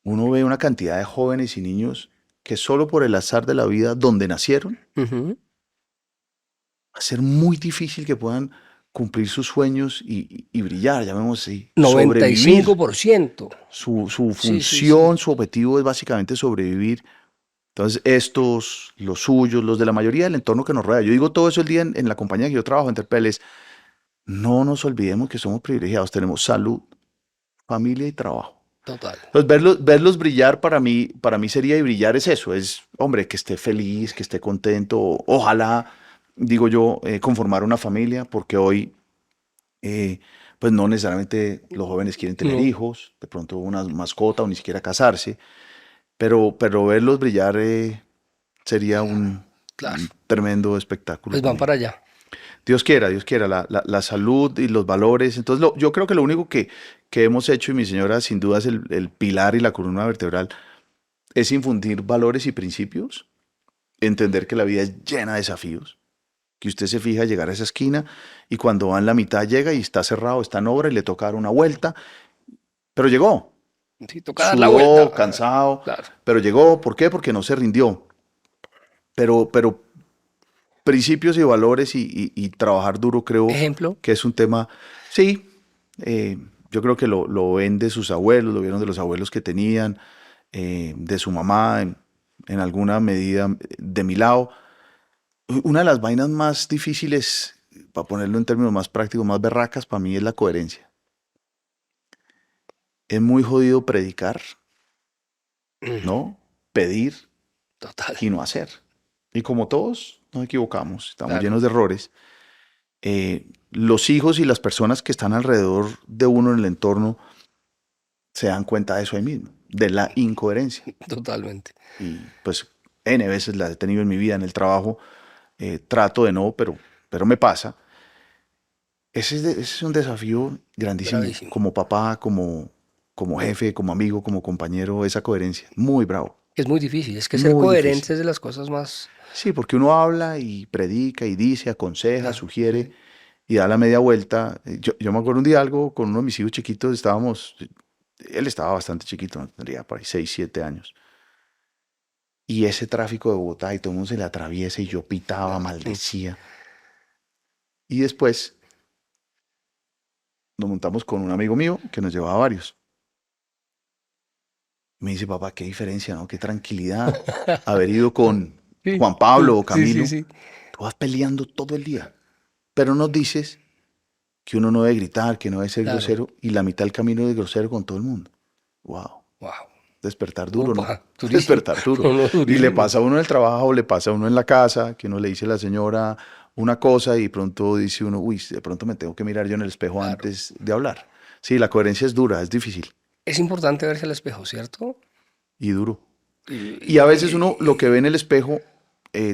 Uno ve una cantidad de jóvenes y niños que solo por el azar de la vida donde nacieron, Ujú. va a ser muy difícil que puedan cumplir sus sueños y brillar, llamémoslo así, sobrevivir. 95%. Su Sí, sí, sí. función, su objetivo es básicamente sobrevivir. Entonces, estos, los suyos, los de la mayoría del entorno que nos rodea, yo digo todo eso el día en la compañía que yo trabajo, en Terpel, es, no nos olvidemos que somos privilegiados, tenemos salud, familia y trabajo. Total. Entonces, verlos brillar para mí sería, y brillar es eso, es, hombre, que esté feliz, que esté contento, ojalá, digo yo, conformar una familia, porque hoy, pues no necesariamente los jóvenes quieren tener No, hijos, de pronto una mascota o ni siquiera casarse, pero verlos brillar sería claro. un tremendo espectáculo Pues van también. para allá. Dios quiera, la salud y los valores. Entonces, yo creo que lo único que hemos hecho, y mi señora sin duda es el pilar y la columna vertebral, es infundir valores y principios, entender que la vida es llena de desafíos, que usted se fija llegar a esa esquina y cuando va en la mitad llega y está cerrado, está en obra y le toca dar una vuelta, pero llegó, Sí, toca dar la vuelta. sudó, cansado, Claro. pero llegó. ¿Por qué? Porque no se rindió. Pero principios y valores y trabajar duro creo Ejemplo. que es un tema, sí, yo creo que lo ven de sus abuelos, lo vieron de los abuelos que tenían, de su mamá, en alguna medida de mi lado. Una de las vainas más difíciles, para ponerlo en términos más prácticos, más berracas, para mí es la coherencia. Es muy jodido predicar, ¿no? Pedir Total. y no hacer. Y como todos nos equivocamos, estamos Claro. llenos de errores. Los hijos y las personas que están alrededor de uno en el entorno se dan cuenta de eso ahí mismo, de la incoherencia. Totalmente. Y pues N veces la he tenido en mi vida, en el trabajo, trato de no, pero me pasa. Ese es un desafío grandísimo, Bravísimo. como papá, como jefe, como amigo, como compañero, esa coherencia, muy bravo, Es muy difícil. Es que ser muy difícil. coherente es de las cosas más. Sí, porque uno habla y predica y dice, aconseja, Claro. sugiere y da la media vuelta. Yo me acuerdo un día algo con uno de mis hijos chiquitos, él estaba bastante chiquito, tendría por ahí 6, 7 años. Y ese tráfico de Bogotá y todo el mundo se le atraviesa y yo pitaba, maldecía. Y después nos montamos con un amigo mío que nos llevaba varios. Me dice, papá, qué diferencia, ¿no? Qué tranquilidad haber ido con Sí, Juan Pablo o sí, sí, Camilo. sí. Tú vas peleando todo el día, pero nos dices que uno no debe gritar, que no debe ser Claro. grosero, y la mitad del camino es grosero con todo el mundo. Wow. Wow. Despertar duro, ¿no? Upa, durísimo. Despertar duro. No, no, Y le durísimo. pasa a uno en el trabajo, le pasa a uno en la casa, que uno le dice a la señora una cosa y pronto dice uno, uy, de pronto me tengo que mirar yo en el espejo Claro. antes de hablar. Sí, la coherencia es dura, es difícil Es importante verse al espejo, ¿cierto? y duro. Y, Y a veces uno lo que ve en el espejo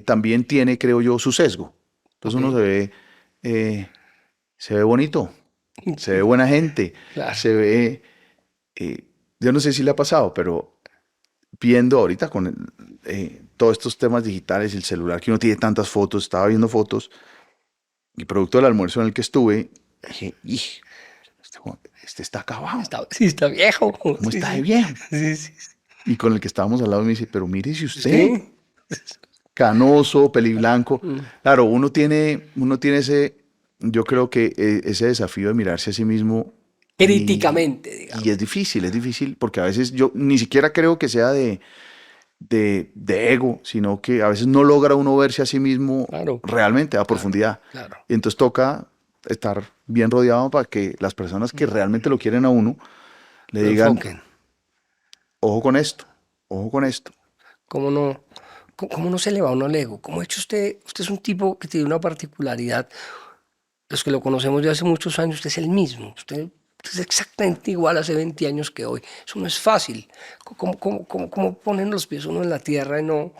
también tiene, creo yo, su sesgo. Entonces ok. uno se ve bonito, se ve buena gente, Claro. se ve, yo no sé si le ha pasado, pero viendo ahorita con todos estos temas digitales, el celular, que uno tiene tantas fotos, estaba viendo fotos y producto del almuerzo en el que estuve, dije, "Ij, este está acabado, Sí, está viejo. ¿cómo Sí, está de sí. viejo?" Sí, sí. Y con el que estábamos al lado me dice, pero mire si usted, Sí. canoso, peliblanco. Mm. Claro, uno tiene ese, yo creo que ese desafío de mirarse a sí mismo Críticamente, y digamos. es difícil, porque a veces yo ni siquiera creo que sea de ego, sino que a veces no logra uno verse a sí mismo Claro, realmente a claro, profundidad. claro. Y entonces toca estar bien rodeado para que las personas que realmente lo quieren a uno le Lo digan, enfoquen. ojo con esto, ojo con esto. ¿Cómo no, cómo no se le va uno al ego? ¿Cómo ha hecho usted? Usted es un tipo que tiene una particularidad. Los que lo conocemos de hace muchos años, usted es el mismo. Usted es exactamente igual hace 20 años que hoy. Eso no es fácil. ¿Cómo ponen los pies uno en la tierra y no?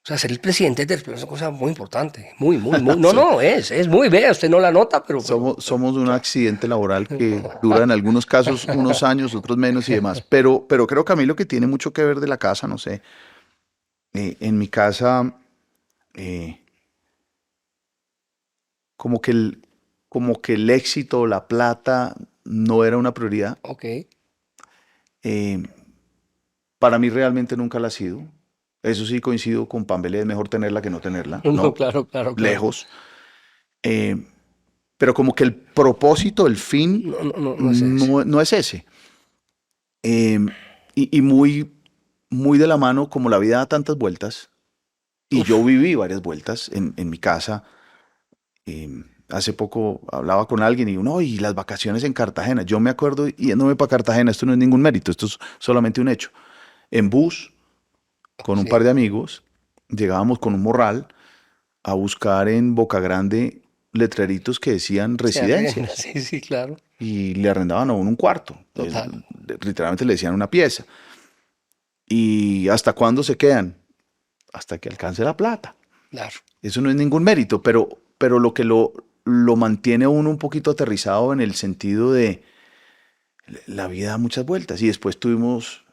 O sea, ser el presidente de Terpel es una cosa muy importante. Muy, muy, muy. No, So- no, es muy bella. Usted no la nota, somos un accidente laboral que dura en algunos casos unos años, otros menos y demás. Pero creo que a mí lo que tiene mucho que ver de la casa, no sé, en mi casa, eh, como que el éxito, la plata, no era una prioridad. ok. Eh, para mí realmente nunca la ha sido. Eso sí coincido con Pambelé, es mejor tenerla que no tenerla, No, ¿no? claro, claro, claro. Lejos. Eh, pero como que el propósito, el fin, No, no, no, no es ese. no es ese. Eh, y muy de la mano, como la vida da tantas vueltas, y yo Uf, viví varias vueltas en mi casa. Hace poco hablaba con alguien y no, y las vacaciones en Cartagena. Yo me acuerdo yéndome para Cartagena, esto no es ningún mérito, esto es solamente un hecho. En bus, con un par sí. de amigos, llegábamos con un morral a buscar en Boca Grande letreritos que decían Se arregla, residencias sí, sí, claro. y le arrendaban a uno un cuarto. Total, Literalmente le decían una pieza. ¿Y hasta cuándo se quedan? Hasta que alcance la plata. claro. Eso no es ningún mérito, pero lo que lo mantiene a uno un poquito aterrizado en el sentido de la vida da muchas vueltas. Y después tuvimos,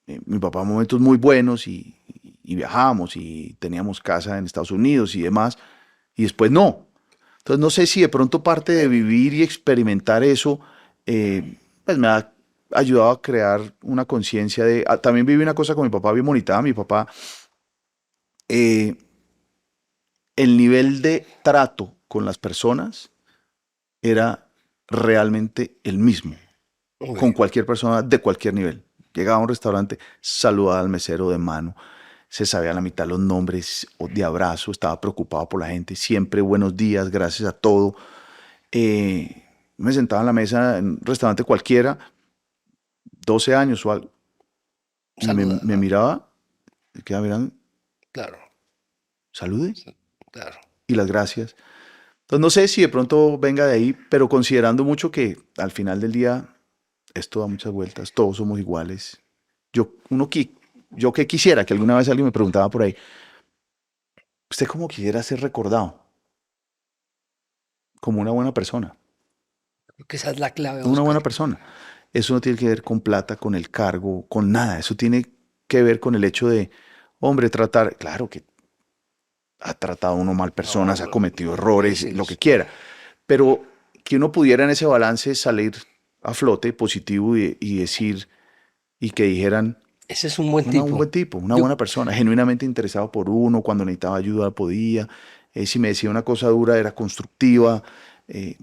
mi papá, momentos muy buenos y viajamos y teníamos casa en Estados Unidos y demás. Y después no. Entonces no sé si de pronto parte de vivir y experimentar eso, pues me ha ayudado a crear una conciencia de... también viví una cosa con mi papá bien bonita. Mi papá, eh, el nivel de trato con las personas era realmente el mismo, Muy con bien. cualquier persona de cualquier nivel. Llegaba a un restaurante, saludaba al mesero de mano, se sabía a la mitad los nombres de abrazo, estaba preocupado por la gente, siempre buenos días, gracias a todo. Me sentaba en la mesa en un restaurante cualquiera, 12 años o algo, y Saluda, me miraba, me quedaba mirando, claro, salude claro. y las gracias. Entonces no sé si de pronto venga de ahí, pero considerando mucho que al final del día esto da muchas vueltas, todos somos iguales. Yo, yo que quisiera que alguna vez alguien me preguntaba por ahí, ¿usted cómo quisiera ser recordado? Como una buena persona, Creo que esa es la clave, una Oscar. buena persona. Eso no tiene que ver con plata, con el cargo, con nada. Eso tiene que ver con el hecho de, hombre, tratar, claro que ha tratado uno mal No, personas, ha cometido no, errores, lo que quiera, pero que uno pudiera en ese balance salir a flote positivo y decir, y que dijeran, ese es un buen un tipo. buen tipo, una Yo, buena persona, genuinamente interesado por uno, cuando necesitaba ayuda podía, si me decía una cosa dura era constructiva, eh,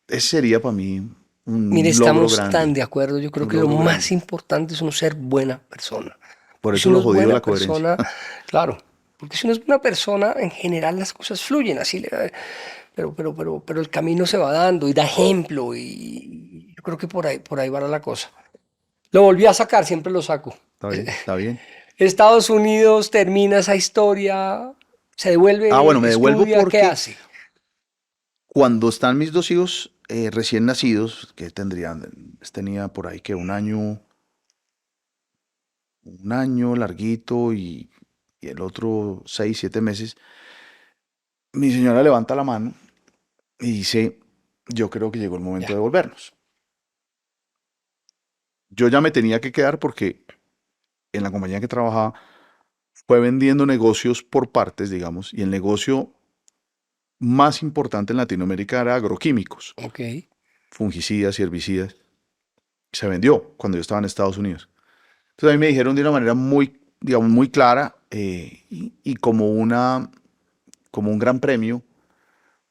ese sería para mí mire, un logro estamos tan grande, de acuerdo. Yo creo un que lo logro más grande. importante es uno ser buena persona. Por Porque si eso uno lo es jodido de buena la coherencia. persona, claro, porque si uno es buena persona, en general las cosas fluyen así. Pero el camino se va dando y da ejemplo y yo creo que por ahí va la cosa. Lo volví a sacar, siempre lo saco. Está bien, está bien. Estados Unidos termina esa historia, se Bueno, devuelve, me devuelvo estudia, ¿qué porque hace? cuando están mis dos hijos recién nacidos, que tendrían, tenía por ahí que un año larguito y el otro 6, 7 meses, mi señora levanta la mano y dice, yo creo que llegó el momento Ya. de volvernos. Yo ya me tenía que quedar porque en la compañía que trabajaba fue vendiendo negocios por partes, digamos, y el negocio más importante en Latinoamérica era agroquímicos, Ok. fungicidas y herbicidas. Se vendió cuando yo estaba en Estados Unidos. Entonces a mí me dijeron de una manera muy, digamos, muy clara y como un gran premio,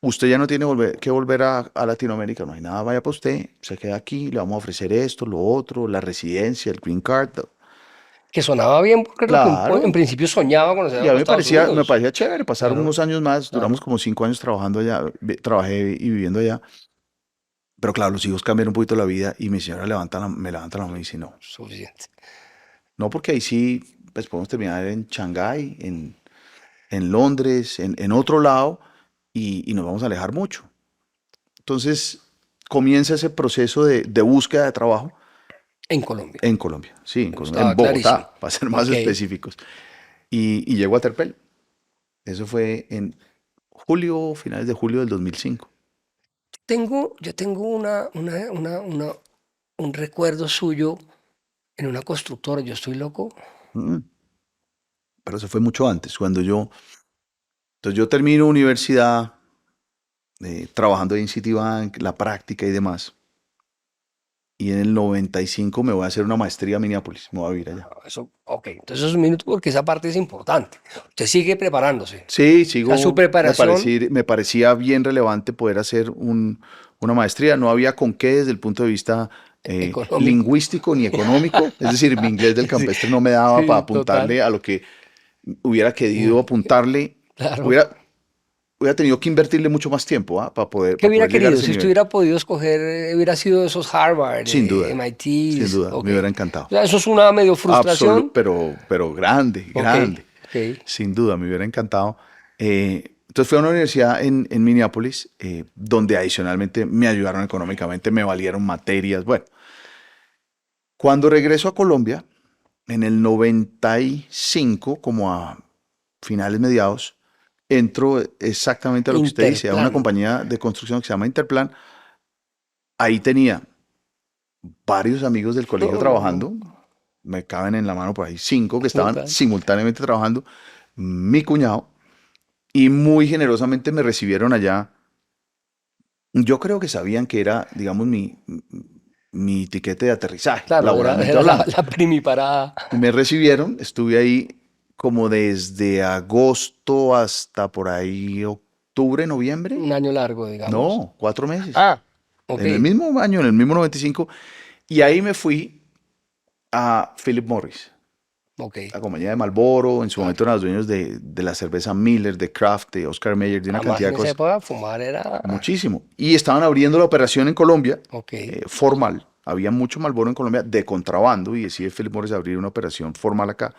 usted ya no tiene que volver a Latinoamérica, no hay nada, vaya para usted, se queda aquí, le vamos a ofrecer esto, lo otro, la residencia, el green card. Que sonaba bien porque es lo que en Claro, principio soñaba cuando se y iba a para mí Estados me Unidos. parecía chévere, pasaron Claro, unos años más, duramos claro. como 5 años trabajando allá, trabajé y viviendo allá, pero claro, los hijos cambiaron un poquito la vida y mi señora me levanta la mano y dice, no, Suficiente. no porque ahí sí, pues podemos terminar en Shanghái, en Londres, en otro lado y nos vamos a alejar mucho. Entonces comienza ese proceso de búsqueda de trabajo En Colombia. en Colombia, sí, Eso En estaba clarísimo. Bogotá, para ser más Ok. específicos. Y llego a Terpel. Eso fue en julio, finales de julio del 2005. Yo tengo un recuerdo suyo en una constructora. Yo estoy loco. Mm, Pero eso fue mucho antes, entonces yo termino universidad, trabajando en Citibank, la práctica y demás. Y en el 95 me voy a hacer una maestría a Minneapolis, me voy a vivir allá. Eso, ok. Entonces es un minuto porque esa parte es importante. Usted sigue preparándose. Sí, O sea, su preparación me parecía bien relevante poder hacer una maestría. No había con qué desde el punto de vista económico. lingüístico ni económico. Es decir, mi inglés del Sí, campestre no me daba para sí, total. apuntarle a lo que hubiera querido Mm, apuntarle. claro. Hubiera, hubiera tenido que invertirle mucho más tiempo, ¿ah? ¿Qué Para hubiera poder llegar a querido? ese Si usted nivel. hubiera podido escoger, hubiera sido esos Harvard, Sin MITs, duda, ok. me hubiera O encantado. sea, eso es una medio frustración. Pero grande, Ok, grande. ok. Sin duda, me hubiera encantado. Entonces fui a una universidad en Minneapolis, donde adicionalmente me ayudaron económicamente, me valieron materias. Bueno, cuando regreso a Colombia, en el 95, como a finales mediados, entro exactamente a lo que usted dice, a una Interplan. compañía de construcción que se llama Interplan. Ahí tenía varios amigos del colegio No, trabajando, me caben en la mano por ahí 5 que estaban total. simultáneamente trabajando, mi cuñado, y muy generosamente me recibieron allá. Yo creo que sabían que era, digamos, mi tiquete de aterrizaje, Claro, era, laboralmente era la, hablando. la primiparada. Y me recibieron, estuve ahí como desde agosto hasta por ahí octubre, noviembre. Un año largo, digamos. No, 4 meses. Ah, ok, En el mismo año, en el mismo 95. Y ahí me fui a Philip Morris, ok. la compañía de Marlboro. En su Claro. momento eran los dueños de la cerveza Miller, de Kraft, de Oscar Mayer, de una Además, cantidad en de esa cosas. época fumar era... Muchísimo. Y estaban abriendo la operación en Colombia, Ok. formal. Había mucho Marlboro en Colombia de contrabando y decide Philip Morris abrir una operación formal acá.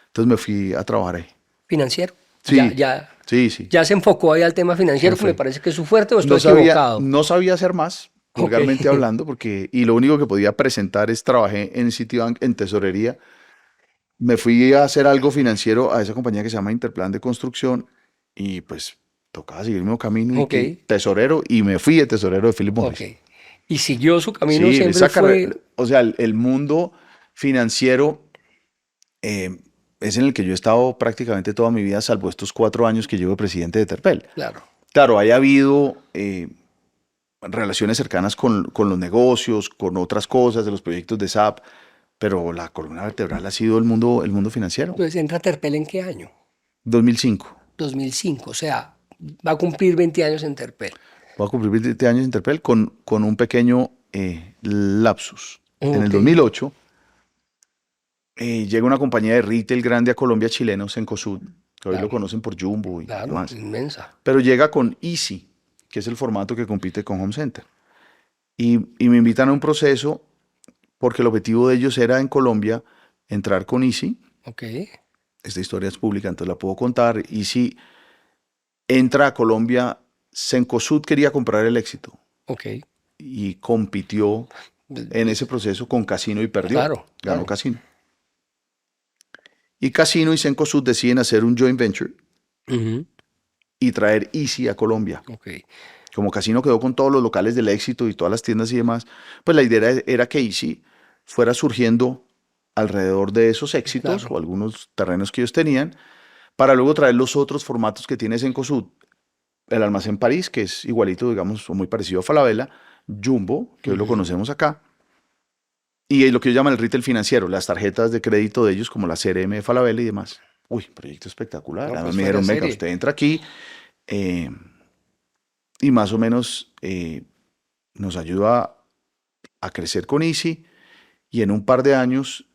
Entonces me fui a trabajar ahí. Financiero. Ya, Sí, ya, sí, sí. ya se enfocó ahí al tema Me financiero, que me fui. parece que es su fuerte, o estoy equivocado. No sabía hacer más, Ok. vulgarmente hablando, y lo único que podía presentar es trabajé en Citibank en tesorería. Me fui a hacer algo financiero a esa compañía que se llama Interplan de Construcción y pues tocaba seguir el mismo camino y Ok, que tesorero y me fui de tesorero de Philip ok. Morris. Y siguió su camino, Sí, siempre esa carrera, fue... o sea, el mundo financiero eh, es en el que yo he estado prácticamente toda mi vida, salvo estos 4 años que llevo de presidente de Terpel. Claro. Claro, haya habido relaciones cercanas con los negocios, con otras cosas de los proyectos de SAP, pero la columna vertebral ha sido el mundo financiero. Entonces, ¿entra Terpel en qué año? 2005. 2005, o sea, va a cumplir 20 años en Terpel. Voy a cumplir 20 años en Terpel con un pequeño lapsus. En el Ok, 2008 llega una compañía de retail grande a Colombia, chileno, Cencosud, que hoy lo claro, conocen por Jumbo y claro, demás. inmensa. Pero llega con Easy, que es el formato que compite con Home Center. Y me invitan a un proceso porque el objetivo de ellos era en Colombia entrar con Easy. Ok, Esta historia es pública, entonces la puedo contar. Easy entra a Colombia. Cencosud quería comprar el éxito ok. y compitió en ese proceso con Casino y perdió. Claro, Ganó claro. Casino. Y Casino y Cencosud deciden hacer un joint venture Ujú, y traer Easy a Colombia. ok. Como Casino quedó con todos los locales del éxito y todas las tiendas y demás, pues la idea era que Easy fuera surgiendo alrededor de esos éxitos Claro. o algunos terrenos que ellos tenían, para luego traer los otros formatos que tiene Cencosud. El Almacén París, que es igualito, digamos, o muy parecido a Falabella, Jumbo, que hoy lo conocemos acá, y lo que ellos llaman el retail financiero, las tarjetas de crédito de ellos, como la CRM de Falabella y demás. Uy, proyecto espectacular. No, Además pues me fuera dijeron, de venga, serie. usted entra aquí eh, y más o menos nos ayuda a crecer con Easy y en un par de años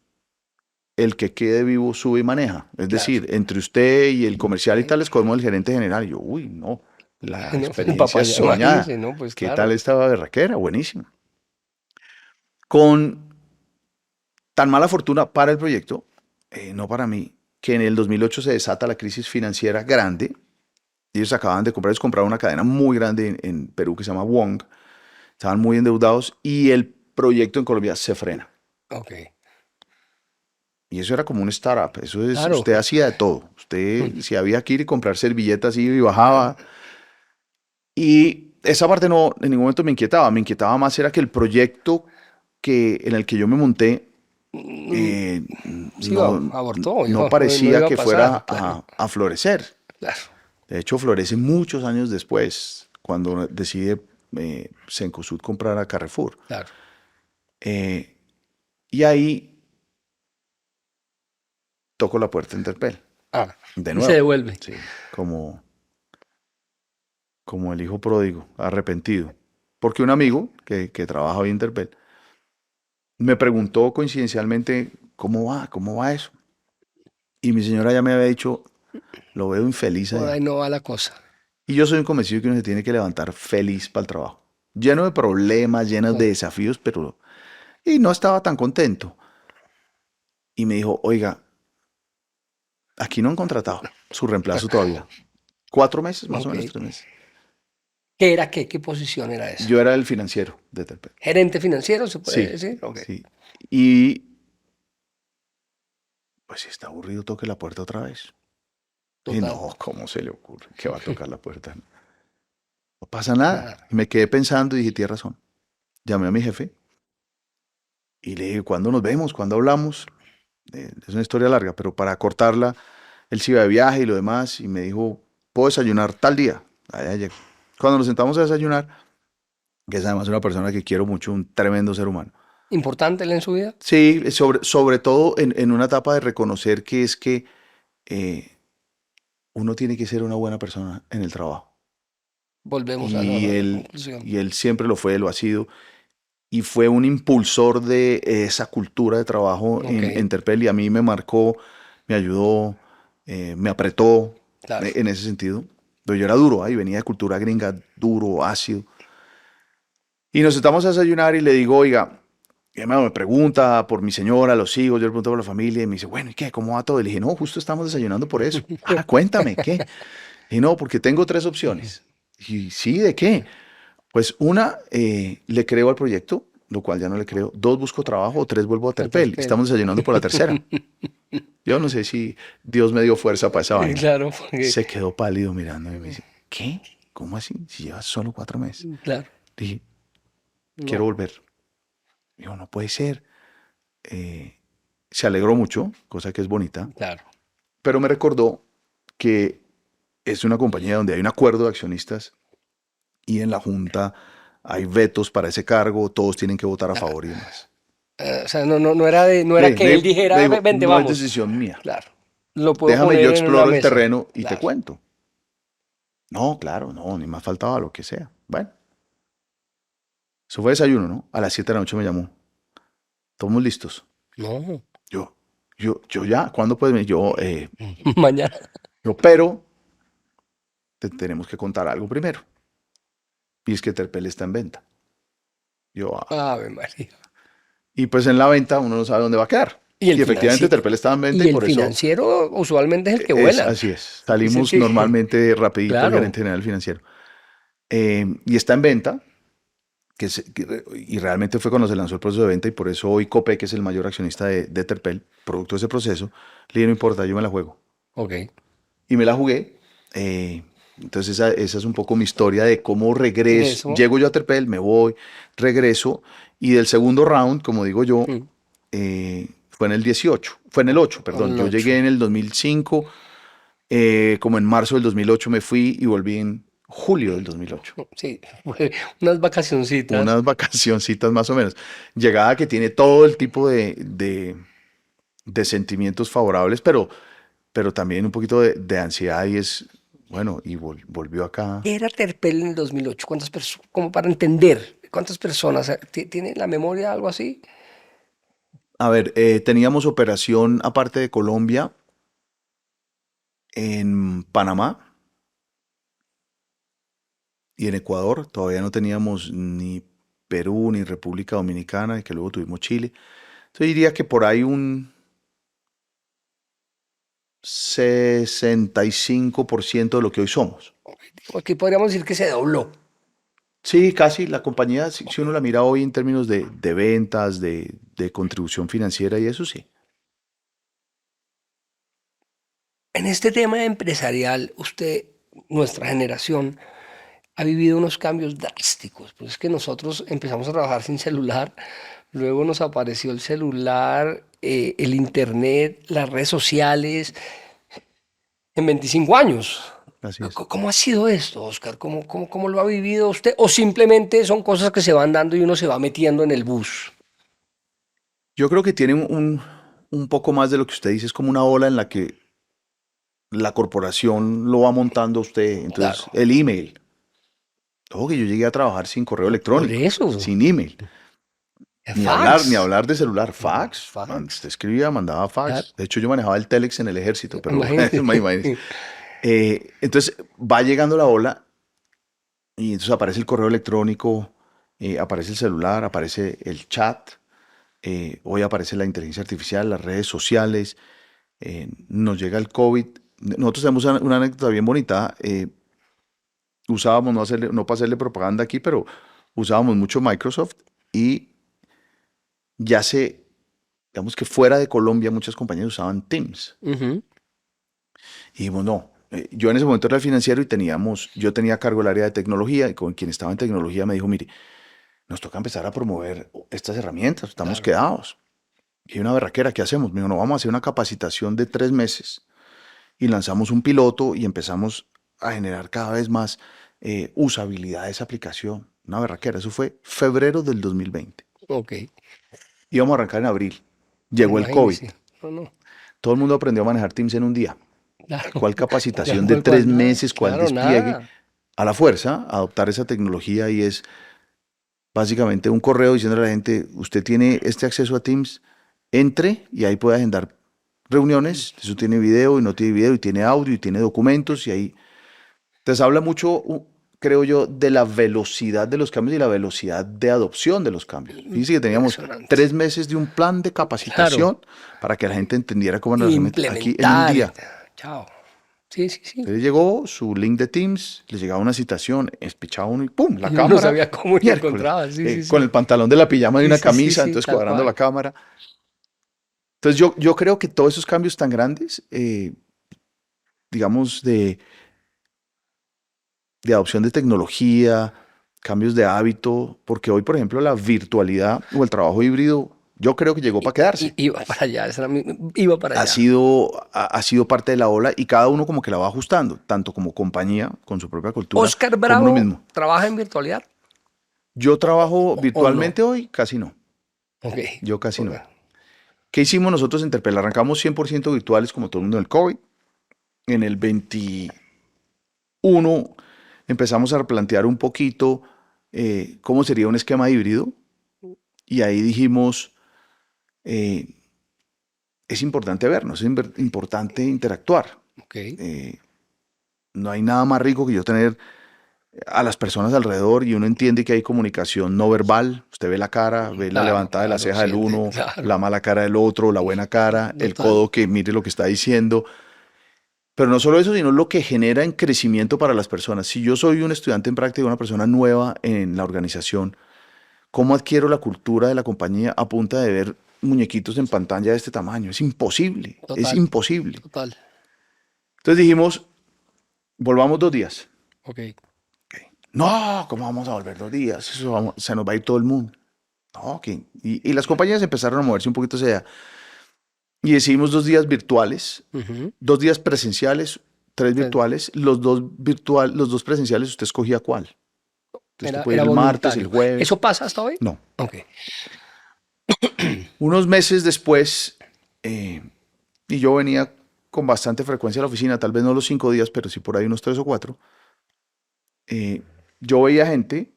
el que quede vivo sube y maneja. Es Claro. decir, entre usted y el comercial y tal, es como el gerente general. Y yo, uy, no, la Bueno, el experiencia papá es ya soñada. imagínese, ¿no? Pues ¿Qué claro. tal esta berraquera? Buenísimo. Con tan mala fortuna para el proyecto, no para mí, que en el 2008 se desata la crisis financiera grande. Ellos acababan de comprar, ellos compraron una cadena muy grande en Perú que se llama Wong. Estaban muy endeudados y el proyecto en Colombia se frena. Ok. Y eso era como un startup. Eso es, Claro. usted hacía de todo. Usted, si había que ir y comprar servilletas, iba y bajaba. Y esa parte no en ningún momento me inquietaba. Me inquietaba más era que el proyecto en el que yo me monté eh, Sí, no, abortó, no no parecía iba a que pasar, fuera claro. a florecer. Claro. De hecho, florece muchos años después, cuando decide Cencosud comprar a Carrefour. Claro. Eh, y ahí toco la puerta de Interpel, Ah, de y se nuevo. devuelve. Sí, como el hijo pródigo, arrepentido. Porque un amigo que trabaja hoy en Interpel me preguntó coincidencialmente cómo va eso. Y mi señora ya me había dicho, lo veo infeliz Por allá. ahí no va la cosa. Y yo soy un convencido que uno se tiene que levantar feliz para el trabajo. Lleno de problemas, lleno de Claro. desafíos, pero... Y no estaba tan contento. Y me dijo, oiga, aquí no han contratado su reemplazo todavía. 4 meses, más o Ok. menos 3 meses. ¿Qué era qué? ¿Qué posición era esa? Yo era el financiero de Terpel. ¿Gerente financiero se puede Sí, decir? Ok. sí. Y pues si está aburrido, toque la puerta otra vez. Y Total. no, ¿cómo se le ocurre que va a tocar la puerta? No pasa nada. Claro. Y me quedé pensando y dije, tienes razón. Llamé a mi jefe y le dije, ¿cuándo nos vemos? ¿Cuándo hablamos? Es una historia larga, pero para cortarla, él se iba de viaje y lo demás, y me dijo, ¿puedo desayunar tal día? Allá llegó. Cuando nos sentamos a desayunar, que es además una persona que quiero mucho, un tremendo ser humano. ¿Importante él en su vida? Sí, sobre todo en una etapa de reconocer que es que uno tiene que ser una buena persona en el trabajo. Volvemos a Y la él, conclusión. y él siempre lo fue, lo ha sido, y fue un impulsor de esa cultura de trabajo en Ok. Terpel, y a mí me marcó, me ayudó, me apretó Claro. en ese sentido. Pero yo era duro, ahí venía de cultura gringa, duro, ácido. Y nos sentamos a desayunar y le digo, oiga, mi hermano me pregunta por mi señora, los hijos, yo le pregunto por la familia, y me dice, bueno, ¿y qué? ¿Cómo va todo? Y le dije, no, justo estamos desayunando por eso. Ah, cuéntame, ¿qué? Y no, porque tengo 3 opciones. Y sí, ¿de qué? Pues una, le creo al proyecto, lo cual ya no le creo. 2, busco trabajo. O 3, vuelvo a A Terpel. Terpel. Estamos desayunando por la tercera. Yo no sé si Dios me dio fuerza para esa vaina. Claro, porque, Se quedó pálido mirando y me dice, ¿qué? ¿Cómo así? Si llevas solo 4 meses. claro. Dije, No, quiero volver. Dijo, no puede ser. Se alegró mucho, cosa que es bonita, claro. pero me recordó que es una compañía donde hay un acuerdo de accionistas y en la junta hay vetos para ese cargo, todos tienen que votar a favor y demás. O sea, no era no era que él Le dijera, digo, vente, no es vamos. decisión mía. Claro. Lo puedo Déjame, poner yo en una exploro el mesa. terreno y te Claro. cuento. No, claro, no, ni más faltaba lo que sea. Bueno, eso fue desayuno, ¿no? A las 7 de la noche me llamó. Estamos listos. No, Yo ya, ¿cuándo puedes venir? mañana. Pero te tenemos que contar algo primero. Y es que Terpel está en venta. Ave María. Y pues en la venta uno no sabe dónde va a quedar. Y el Efectivamente Terpel estaba en venta y y el por eso financiero usualmente es el que es vuela. así es. Es el Salimos que- normalmente rapidito al Claro. gerente general financiero. Y está en venta, y realmente fue cuando se lanzó el proceso de venta y por eso hoy Copec, que es el mayor accionista de Terpel, producto de ese proceso, le dije, no importa, yo me la juego. Ok. Y me la jugué. Entonces esa es un poco mi historia de cómo regreso. Eso. Llego yo a Terpel, me voy, regreso. Y del segundo round, como digo yo, Mm, fue en el 18, fue en el 8, perdón. el Yo 8. llegué en el 2005, como en marzo del 2008 me fui y volví en julio del 2008. Sí, fue unas vacacioncitas. Unas vacacioncitas más o menos. Llegada que tiene todo el tipo de sentimientos favorables, pero también un poquito de ansiedad y es, bueno, y volvió acá. ¿Qué era Terpel en el 2008? ¿Cuántas personas? Como para entender, ¿cuántas personas? ¿Tiene la memoria algo así? A ver, teníamos operación aparte de Colombia en Panamá y en Ecuador. Todavía no teníamos ni Perú ni República Dominicana y que luego tuvimos Chile. Entonces diría que por ahí un 65% de lo que hoy somos. Aquí podríamos decir que se dobló. Sí, casi la compañía, si uno la mira hoy en términos de ventas, de contribución financiera y eso sí. En este tema empresarial, usted, nuestra generación, ha vivido unos cambios drásticos. Pues es que nosotros empezamos a trabajar sin celular, luego nos apareció el celular, el internet, las redes sociales, en 25 años. Así es. ¿Cómo ha sido esto, Oscar? ¿Cómo lo ha vivido usted? ¿O simplemente son cosas que se van dando y uno se va metiendo en el bus? Yo creo que tiene un poco más de lo que usted dice, es como una ola en la que la corporación lo va montando a usted. Entonces, Claro, el email. Ojo que yo llegué a trabajar sin correo por electrónico, eso. sin email. Ni Fax. hablar de celular, fax. Usted Fax. escribía, mandaba Claro, fax. De hecho, yo manejaba el Telex en el ejército, pero imagínate. imagínese. Entonces va llegando la ola y entonces aparece el correo electrónico, aparece el celular, aparece el chat, hoy aparece la inteligencia artificial, las redes sociales, nos llega el COVID. Nosotros tenemos una anécdota bien bonita. Usábamos, no para hacerle propaganda aquí, pero usábamos mucho Microsoft y ya digamos que fuera de Colombia muchas compañías usaban Teams. Ujú. Y dijimos, no, yo en ese momento era el financiero y yo tenía a cargo el área de tecnología y con quien estaba en tecnología me dijo, mire, nos toca empezar a promover estas herramientas, estamos Claro. quedados. Y hay una berraquera, ¿qué hacemos? Me dijo, no, vamos a hacer una capacitación de 3 meses y lanzamos un piloto y empezamos a generar cada vez más usabilidad de esa aplicación. Una berraquera, eso fue febrero del 2020. Ok, Íbamos a arrancar en abril. Llegó el COVID. imagínese. No, no, Todo el mundo aprendió a manejar Teams en un día. claro. ¿Cuál Ya, capacitación de ¿cuál, 3 meses? ¿Cuál claro, despliegue? nada. A la fuerza, adoptar esa tecnología y es básicamente un correo diciendo a la gente, usted tiene este acceso a Teams, entre y ahí puede agendar reuniones. Eso tiene video y no tiene video y tiene audio y tiene documentos y ahí. Entonces habla mucho, creo yo, de la velocidad de los cambios y la velocidad de adopción de los cambios. Fíjense que teníamos Impresionante. 3 meses de un plan de Claro. capacitación para que la gente entendiera cómo era la herramienta. Aquí en un Implementar. día. Chao. Sí, sí, sí. Entonces llegó su link de Teams, le llegaba una citación, espichaba uno y ¡pum! La Y uno no cámara. sabía cómo lo Miércoles. encontraba. Sí, sí, Con sí. el pantalón de la pijama de Sí, una sí, sí, camisa, sí, entonces tal cuadrando la cual. cámara. Entonces yo creo que todos esos cambios tan grandes, digamos, de adopción de tecnología, cambios de hábito, porque hoy, por ejemplo, la virtualidad o el trabajo híbrido, yo creo que llegó para quedarse. Iba para allá, iba para Ha allá. sido, ha sido parte de la ola y cada uno como que la va ajustando, tanto como compañía, con su propia cultura, Oscar como uno Bravo mismo. trabaja en virtualidad. Yo trabajo ¿O no? virtualmente hoy, casi no. Ok. Yo casi Ok. no. ¿Qué hicimos nosotros en Terpel? Arrancamos 100% virtuales como todo el mundo en el COVID. En el 21 empezamos a replantear un poquito cómo sería un esquema híbrido y ahí dijimos, eh, es importante vernos, es importante interactuar. Ok. No hay nada más rico que yo tener a las personas alrededor y uno entiende que hay comunicación no verbal. Usted ve la cara, ve la Claro, levantada de la claro, ceja del siente, uno, claro. la mala cara del otro, la buena cara, el Total. codo que mire lo que está diciendo. Pero no solo eso, sino lo que genera en crecimiento para las personas. Si yo soy un estudiante en práctica, una persona nueva en la organización, ¿cómo adquiero la cultura de la compañía a punta de ver muñequitos en pantalla de este tamaño? Es imposible, es Total. imposible. Total. Entonces dijimos, volvamos 2 días. Ok. Ok. No, ¿cómo vamos a volver 2 días? Se nos va a ir todo el mundo. No, ok. Y las compañías empezaron a moverse un poquito hacia allá. Y decidimos 2 días virtuales, Ujú. 2 días presenciales, 3 virtuales. Los dos presenciales, usted escogía cuál. Entonces tú puedes Era ir el martes, el voluntario. jueves. ¿Eso pasa hasta hoy? No. Ok. Unos meses después, eh, y yo venía con bastante frecuencia a la oficina, tal vez no los 5 días, pero sí por ahí unos 3 o 4. Yo veía gente,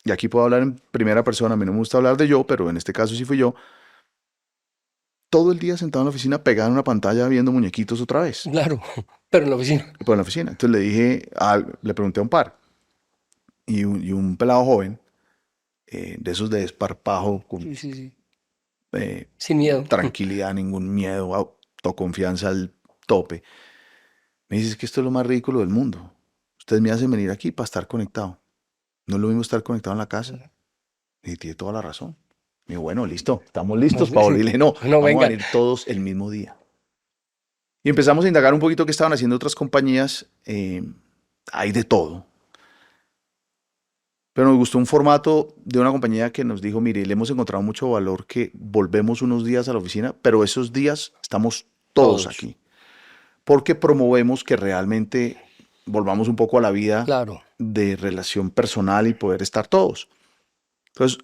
y aquí puedo hablar en primera persona, a mí no me gusta hablar de yo, pero en este caso sí fui yo, todo el día sentado en la oficina pegado en una pantalla viendo muñequitos otra vez, Claro, pero en la oficina. por en la oficina. Entonces le pregunté a un par, y un pelado joven, de esos de desparpajo, con Sí, sí, sí. eh, Sin miedo. tranquilidad, ningún miedo, autoconfianza al tope. Me dice que esto es lo más ridículo del mundo. Ustedes me hacen venir aquí para estar conectado. No es lo mismo estar conectado en la casa. Y tiene toda la razón. Me dijo, bueno, listo, estamos listos para volver. Y le dije, no, No, vamos a vengan. venir todos el mismo día. Y empezamos a indagar un poquito qué estaban haciendo otras compañías. Hay de todo. Pero nos gustó un formato de una compañía que nos dijo, mire, le hemos encontrado mucho valor que volvemos unos días a la oficina, pero esos días estamos todos Todos. aquí. Porque promovemos que realmente volvamos un poco a la vida Claro. de relación personal y poder estar todos. Entonces,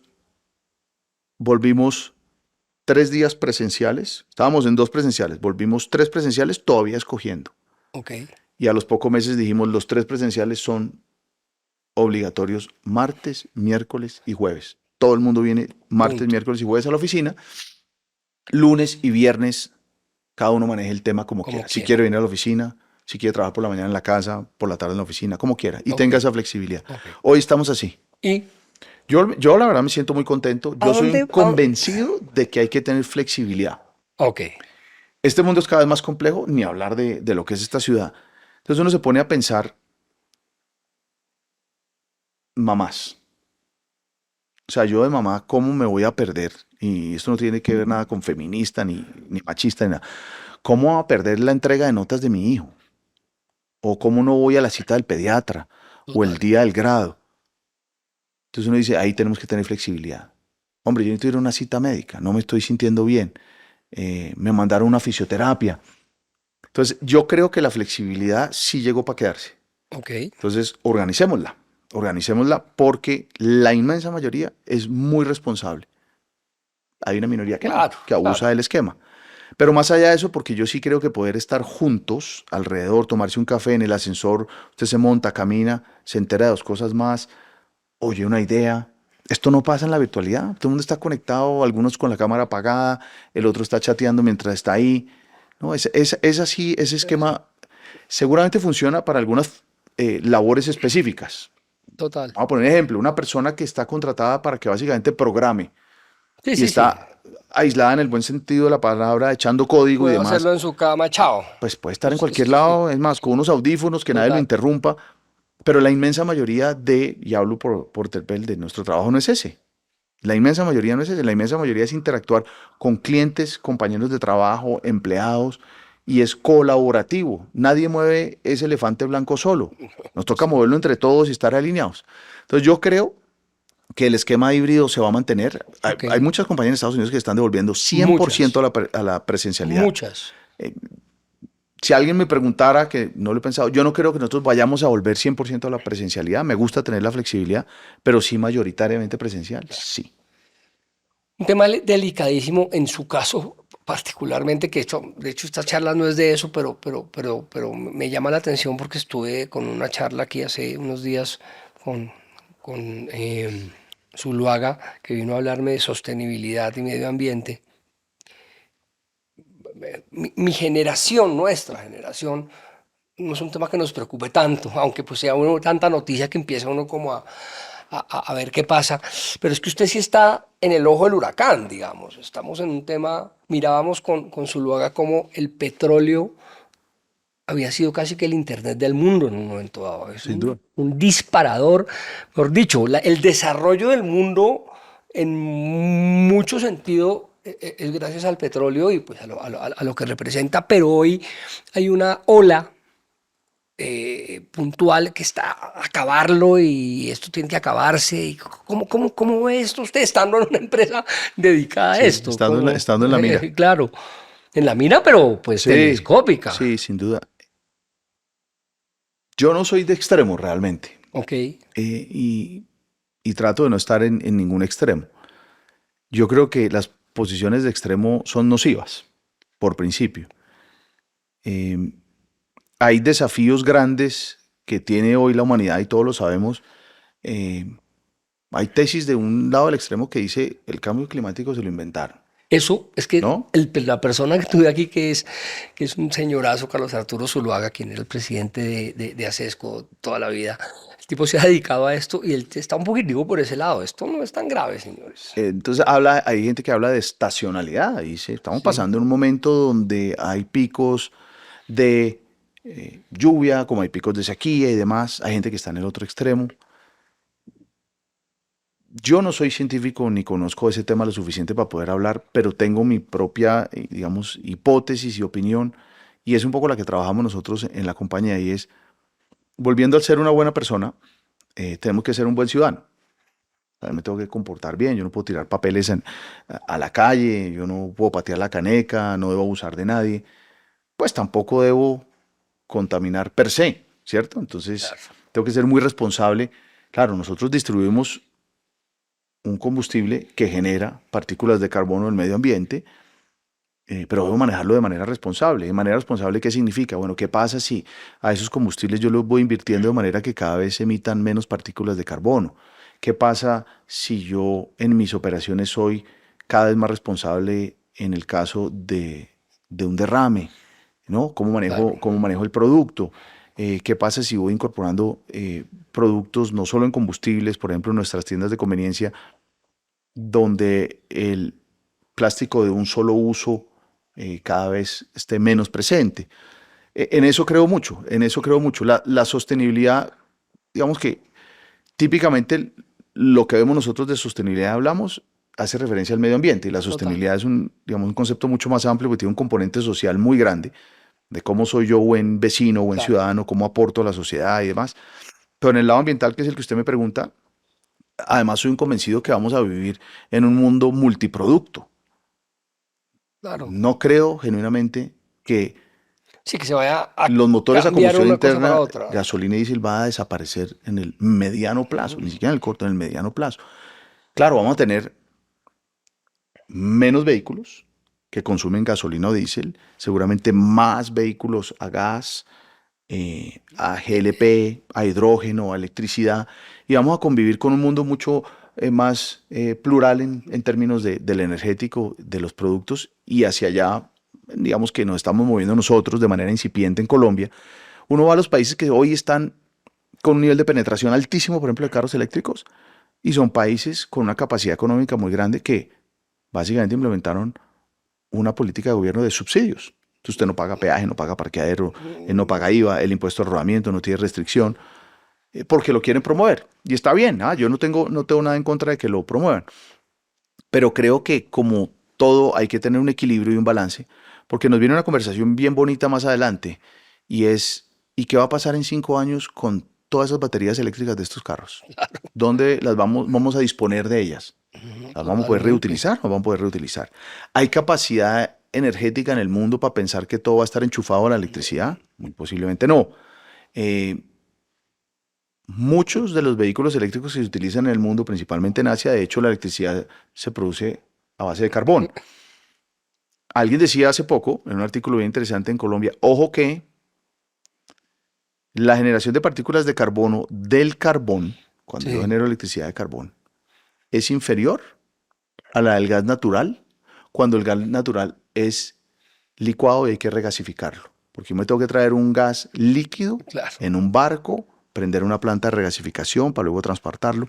volvimos 3 días presenciales, estábamos en 2 presenciales, volvimos 3 presenciales todavía escogiendo. Ok. Y a los pocos meses dijimos, los 3 presenciales son obligatorios martes, miércoles y jueves. Todo el mundo viene martes, Punto. miércoles y jueves a la oficina. Lunes y viernes, cada uno maneje el tema como Como quiera. Si quiera. quiere venir a la oficina, si quiere trabajar por la mañana en la casa, por la tarde en la oficina, como quiera. Y Ok. tenga esa flexibilidad. Ok. Hoy estamos así. ¿Y Yo la verdad me siento muy contento. a Yo soy un dónde? convencido de que hay que tener flexibilidad. Ok. Este mundo es cada vez más complejo, ni hablar de lo que es esta ciudad. Entonces uno se pone a pensar, mamás. O sea, yo de mamá, ¿cómo me voy a perder? Y esto no tiene que ver nada con feminista, ni machista, ni nada. ¿Cómo voy a perder la entrega de notas de mi hijo? ¿O cómo no voy a la cita del pediatra? ¿O el Total. día del grado? Entonces uno dice, ahí tenemos que tener flexibilidad. Hombre, yo necesito ir a una cita médica, no me estoy sintiendo bien. Me mandaron una fisioterapia. Entonces, yo creo que la flexibilidad sí llegó para quedarse. Ok. Entonces, organicémosla porque la inmensa mayoría es muy responsable. Hay una minoría que no, Claro, que claro. abusa del esquema. Pero más allá de eso, porque yo sí creo que poder estar juntos alrededor, tomarse un café en el ascensor, usted se monta, camina, se entera de 2 cosas más, oye una idea. Esto no pasa en la virtualidad. Todo el mundo está conectado, algunos con la cámara apagada, el otro está chateando mientras está ahí. No, es así, ese esquema seguramente funciona para algunas labores específicas. Total. Vamos a poner un ejemplo, una persona que está contratada para que básicamente programe Sí, y sí, sí. está aislada en el buen sentido de la palabra, echando código y Puedo demás, hacerlo en su cama. Chao. pues puede estar en Pues, cualquier sí. lado, es más, con unos audífonos que nadie lo Total. interrumpa, pero la inmensa mayoría y hablo por Terpel, de nuestro trabajo no es ese. La inmensa mayoría no es ese, la inmensa mayoría es interactuar con clientes, compañeros de trabajo, empleados, y es colaborativo. Nadie mueve ese elefante blanco solo. Nos toca Sí. moverlo entre todos y estar alineados. Entonces yo creo que el esquema híbrido se va a mantener. Hay, Ok. hay muchas compañías en Estados Unidos que están devolviendo 100% Muchas. a la presencialidad. Muchas. Si alguien me preguntara, que no lo he pensado, yo no creo que nosotros vayamos a volver 100% a la presencialidad. Me gusta tener la flexibilidad, pero sí mayoritariamente presencial. Sí. Un tema delicadísimo en su caso particularmente, que de hecho esta charla no es de eso, pero me llama la atención porque estuve con una charla aquí hace unos días con, con Zuluaga, que vino a hablarme de sostenibilidad y medio ambiente. Mi generación, nuestra generación, no es un tema que nos preocupe tanto, aunque pues sea uno tanta noticia que empieza uno como a ver qué pasa. Pero es que usted sí está en el ojo del huracán, digamos. Estamos en un tema, mirábamos con Zuluaga como el petróleo había sido casi que el Internet del mundo en un momento dado. Es Sin duda. un disparador, mejor dicho, el desarrollo del mundo en mucho sentido es gracias al petróleo y pues a lo que representa, pero hoy hay una ola puntual que está a acabarlo y esto tiene que acabarse. Y ¿cómo ve esto usted estando en una empresa dedicada a Sí, esto? estando en la mira. Claro, en la mira, pero pues Sí, telescópica. sí, sin duda. Yo no soy de extremo realmente, Ok, y trato de no estar en ningún extremo. Yo creo que las posiciones de extremo son nocivas, por principio. Eh, Hay desafíos grandes que tiene hoy la humanidad y todos lo sabemos. Eh, Hay tesis de un lado del extremo que dice el cambio climático se lo inventaron, eso es que ¿no? la persona que tuve aquí, que es un señorazo, Carlos Arturo Zuluaga, quien era el presidente de ASESCO toda la vida, el tipo se ha dedicado a esto y él está un poquitico por ese lado. Esto no es tan grave, señores. Entonces hay gente que habla de estacionalidad. Dice, estamos Sí, pasando en un momento donde hay picos de lluvia, como hay picos de sequía y demás. Hay gente que está en el otro extremo. Yo no soy científico ni conozco ese tema lo suficiente para poder hablar, pero tengo mi propia, digamos, hipótesis y opinión, y es un poco la que trabajamos nosotros en la compañía, y es, volviendo a ser una buena persona, tenemos que ser un buen ciudadano. O sea, me tengo que comportar bien, yo no puedo tirar papeles a la calle, yo no puedo patear la caneca, no debo abusar de nadie, pues tampoco debo contaminar per se, ¿cierto? Entonces, claro. tengo que ser muy responsable. Claro, nosotros distribuimos un combustible que genera partículas de carbono en el medio ambiente, pero debo manejarlo de manera responsable. ¿De manera responsable qué significa? Bueno, ¿qué pasa si a esos combustibles yo los voy invirtiendo de manera que cada vez emitan menos partículas de carbono? ¿Qué pasa si yo en mis operaciones soy cada vez más responsable en el caso de un derrame? ¿No? Claro. Cómo manejo el producto? ¿Qué pasa si voy incorporando productos no solo en combustibles, por ejemplo, en nuestras tiendas de conveniencia, donde el plástico de un solo uso cada vez esté menos presente? En eso creo mucho, en eso creo mucho. La sostenibilidad, digamos que típicamente lo que vemos nosotros de sostenibilidad hablamos hace referencia al medio ambiente, y la Total. sostenibilidad es digamos, un concepto mucho más amplio porque tiene un componente social muy grande de cómo soy yo buen vecino, buen Claro. ciudadano, cómo aporto a la sociedad y demás. Pero en el lado ambiental, que es el que usted me pregunta, además soy un convencido que vamos a vivir en un mundo multiproducto. Claro. No creo genuinamente que Sí, que se vaya a los motores a cambiar combustión una cosa para interna, otra. gasolina y diésel, va a desaparecer en el mediano plazo, Ujú. ni siquiera en el corto, en el mediano plazo. Claro, vamos a tener menos vehículos que consumen gasolina o diésel, seguramente más vehículos a gas, a GLP, a hidrógeno, a electricidad, y vamos a convivir con un mundo mucho más plural en términos del energético, de los productos, y hacia allá, digamos que nos estamos moviendo nosotros de manera incipiente en Colombia. Uno va a los países que hoy están con un nivel de penetración altísimo, por ejemplo, de carros eléctricos, y son países con una capacidad económica muy grande que básicamente implementaron una política de gobierno de subsidios. Entonces usted no paga peaje, no paga parqueadero, no paga IVA, el impuesto de rodamiento no tiene restricción, porque lo quieren promover. Y está bien, yo no tengo nada en contra de que lo promuevan. Pero creo que como todo hay que tener un equilibrio y un balance, porque nos viene una conversación bien bonita más adelante, y es, ¿y qué va a pasar en 5 años con todas esas baterías eléctricas de estos carros? ¿Dónde las vamos a disponer de ellas? Ujú, ¿Las vamos a poder totalmente. reutilizar? ¿No vamos a poder reutilizar? ¿Hay capacidad energética en el mundo para pensar que todo va a estar enchufado a la electricidad? Muy posiblemente no. Eh, Muchos de los vehículos eléctricos que se utilizan en el mundo, principalmente en Asia, de hecho la electricidad se produce a base de carbón. Alguien decía hace poco, en un artículo bien interesante en Colombia, ojo que la generación de partículas de carbono del carbón, cuando yo Sí, genero electricidad de carbón, es inferior a la del gas natural, cuando el gas natural es licuado y hay que regasificarlo. Porque yo me tengo que traer un gas líquido claro. en un barco, prender una planta de regasificación para luego transportarlo.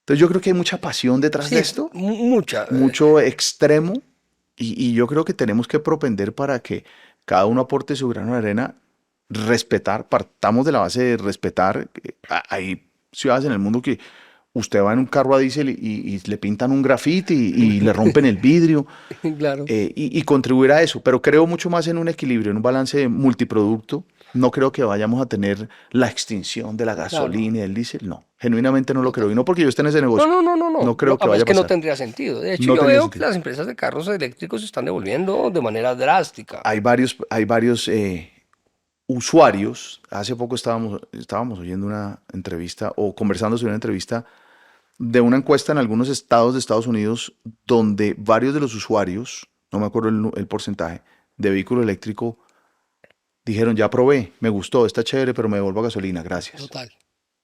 Entonces yo creo que hay mucha pasión detrás Sí, de esto, mucha. mucho extremo, y yo creo que tenemos que propender para que cada uno aporte su grano de arena, respetar, partamos de la base de respetar. Hay ciudades en el mundo que usted va en un carro a diésel y le pintan un grafiti y le rompen el vidrio, Claro. y contribuir a eso, pero creo mucho más en un equilibrio, en un balance multiproducto, No creo que vayamos a tener la extinción de la gasolina y del diésel, no. Genuinamente no lo creo. Y no porque yo esté en ese No, negocio. no, no, no, no. No creo que Es vaya a que no pasar. tendría sentido. De hecho, No yo tendría veo que sentido. las empresas de carros eléctricos se están devolviendo de manera drástica. Hay varios usuarios. Hace poco estábamos oyendo una entrevista o conversando sobre una entrevista de una encuesta en algunos estados de Estados Unidos donde varios de los usuarios, no me acuerdo el porcentaje, de vehículo eléctrico dijeron, ya probé, me gustó, está chévere, pero me devuelvo a gasolina, gracias. Total.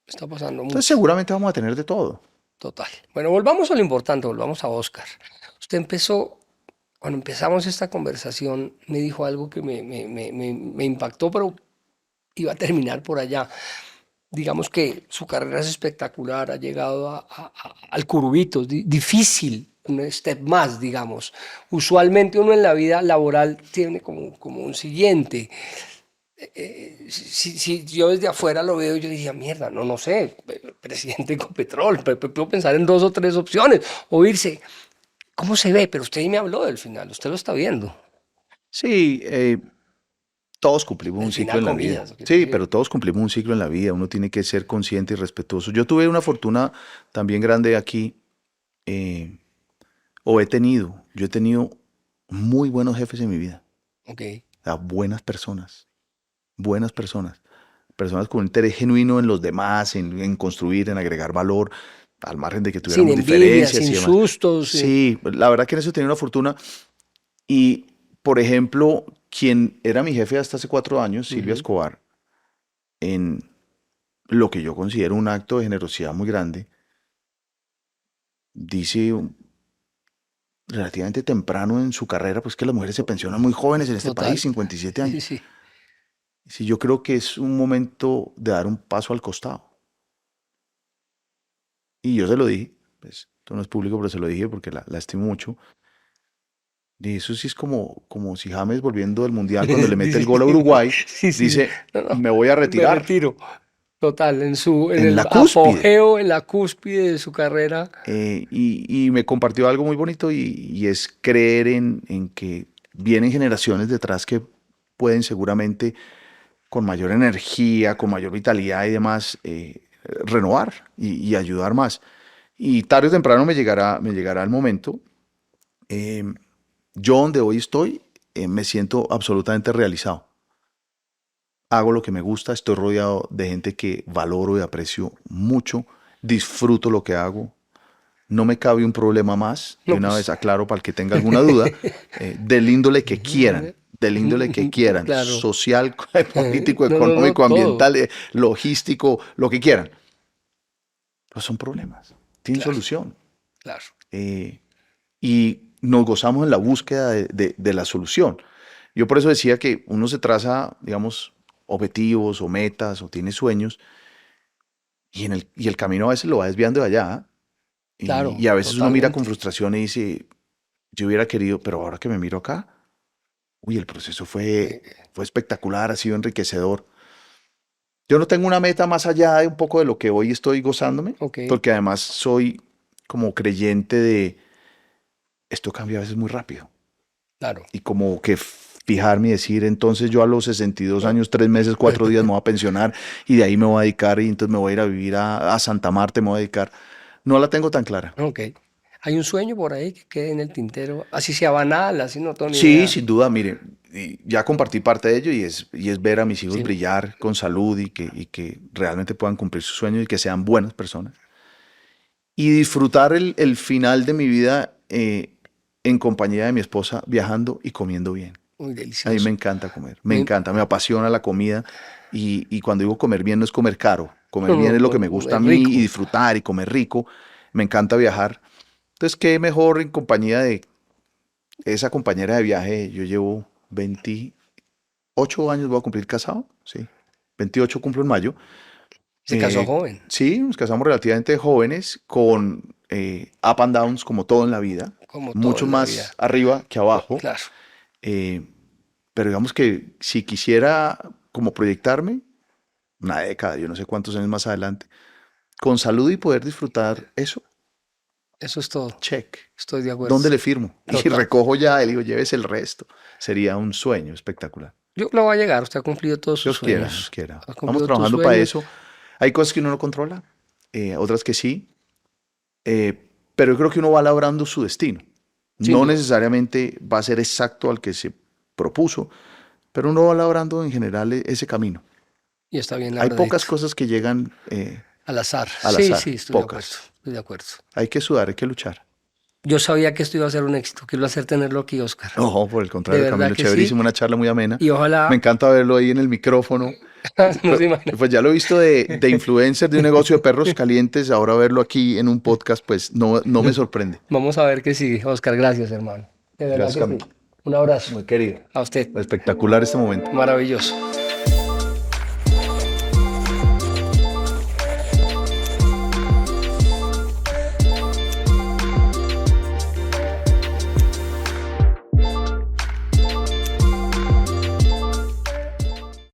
Está pasando Entonces mucho. seguramente vamos a tener de todo. Total. Bueno, volvamos a lo importante, volvamos a Oscar. Usted empezó, cuando empezamos esta conversación, me dijo algo que me impactó, pero iba a terminar por allá. Digamos que su carrera es espectacular, ha llegado al curvito, difícil, un step más, digamos. Usualmente uno en la vida laboral tiene como un siguiente. Si yo desde afuera lo veo, yo diría, mierda, no sé, presidente de Ecopetrol, puedo pensar en 2 o 3 opciones, o irse, ¿cómo se ve? Pero usted ahí me habló del final, usted lo está viendo. Sí, todos cumplimos El un ciclo final, en la vida. comillas, quiero Sí, decir. pero todos cumplimos un ciclo en la vida. Uno tiene que ser consciente y respetuoso. Yo tuve una fortuna también grande aquí, eh, yo he tenido muy buenos jefes en mi vida. Ok. O sea, buenas personas con un interés genuino en los demás, en construir, en agregar valor, al margen de que Sin tuviéramos envidia, diferencias sin y demás. sustos. Sí, la verdad que en eso tenía una fortuna. Y, por ejemplo, quien era mi jefe hasta hace 4 años, Silvia Ujú. Escobar, en lo que yo considero un acto de generosidad muy grande, dice relativamente temprano en su carrera, pues que las mujeres se pensionan muy jóvenes en este país, Total. 57 Sí, años. sí. Sí, yo creo que es un momento de dar un paso al costado. Y yo se lo dije, pues esto no es público, pero se lo dije porque la estimo mucho. Y eso sí es como si James volviendo del Mundial, cuando le mete el Dice, gol a Uruguay, sí, sí, sí. dice, No, no, me voy a me retirar retiro. Total, en en el la cúspide. apogeo, en la cúspide de su carrera. Y me compartió algo muy bonito y es creer en que vienen generaciones detrás que pueden seguramente con mayor energía, con mayor vitalidad y demás, renovar y ayudar más. Y tarde o temprano me llegará el momento. eh, yo donde hoy estoy, me siento absolutamente realizado. Hago lo que me gusta, estoy rodeado de gente que valoro y aprecio mucho, disfruto lo que hago, no me cabe un problema más, de No, una pues. vez aclaro para el que tenga alguna duda, del índole que quieran, Claro. social, político, No, no, no, económico, todo. ambiental, logístico, lo que quieran. Pues son problemas, tienen Claro, solución. claro. eh, y nos gozamos en la búsqueda de la solución. Yo por eso decía que uno se traza, digamos, objetivos o metas o tiene sueños y el camino a veces lo va desviando de allá. ¿Ah? Y Claro, a veces uno mira con totalmente. frustración y dice, yo hubiera querido, pero ahora que me miro acá, uy, el proceso fue, Eh, fue espectacular, ha sido enriquecedor. Yo no tengo una meta más allá de un poco de lo que hoy estoy gozándome, ok, porque además soy como creyente de esto cambia a veces muy rápido. claro. Y como que fijarme y decir, entonces yo a los 62 años, 3 meses, 4 días me voy a pensionar y de ahí me voy a dedicar y entonces me voy a ir a vivir a Santa Marta, me voy a dedicar. No la tengo tan clara. Ok. Hay un sueño por ahí que quede en el tintero, así sea banal, así no tengo ni Sí, idea. sin duda, mire, y ya compartí parte de ello y es ver a mis hijos Sí, brillar con salud y que realmente puedan cumplir sus sueños y que sean buenas personas. Y disfrutar el final de mi vida en compañía de mi esposa, viajando y comiendo bien. muy A mí me delicioso. encanta comer, me Me- encanta, me apasiona la comida y cuando digo comer bien no es comer caro, comer no, bien no, es lo que me gusta a es mí y rico. disfrutar y comer rico, me encanta viajar. Entonces, qué mejor en compañía de esa compañera de viaje. Yo llevo 28 años, voy a cumplir casado, sí, 28 cumplo en mayo. Se casó joven, Sí, nos casamos relativamente jóvenes con up and downs como todo en la vida, como todo mucho en la más vida. arriba que abajo. Claro, eh, pero digamos que si quisiera como proyectarme, una década, yo no sé cuántos años más adelante, con salud y poder disfrutar eso, eso es todo. check. Estoy de acuerdo. ¿Dónde le firmo? Y Total. recojo ya, y digo, lleves el resto. Sería un sueño espectacular. Yo lo va a llegar, usted ha cumplido todos sus Dios quiera, sueños. Dios quiera. Ha Estamos cumplido trabajando tus para sueños. eso. Hay cosas que uno no controla, otras que sí, pero yo creo que uno va labrando su destino. Sin No duda. necesariamente va a ser exacto al que se propuso, pero uno va labrando en general ese camino. Y está bien, la Hay verdad. pocas cosas que llegan Al azar. al Sí, azar, sí, estoy pocas. de acuerdo. Estoy de acuerdo. Hay que sudar, hay que luchar. Yo sabía que esto iba a ser un éxito. Quiero hacer tenerlo aquí, Oscar. No, por el contrario, De verdad Camilo, que chéverísimo, sí. una charla muy amena. Y ojalá. Me encanta verlo ahí en el micrófono. No se imagina. Pues ya lo he visto de influencer de un negocio de perros calientes, ahora verlo aquí en un podcast, pues no me sorprende. Vamos a ver qué sigue. Oscar, gracias, hermano. De verdad Gracias, que sí. Camilo. Un abrazo Muy querido. a usted. Espectacular este momento. Maravilloso.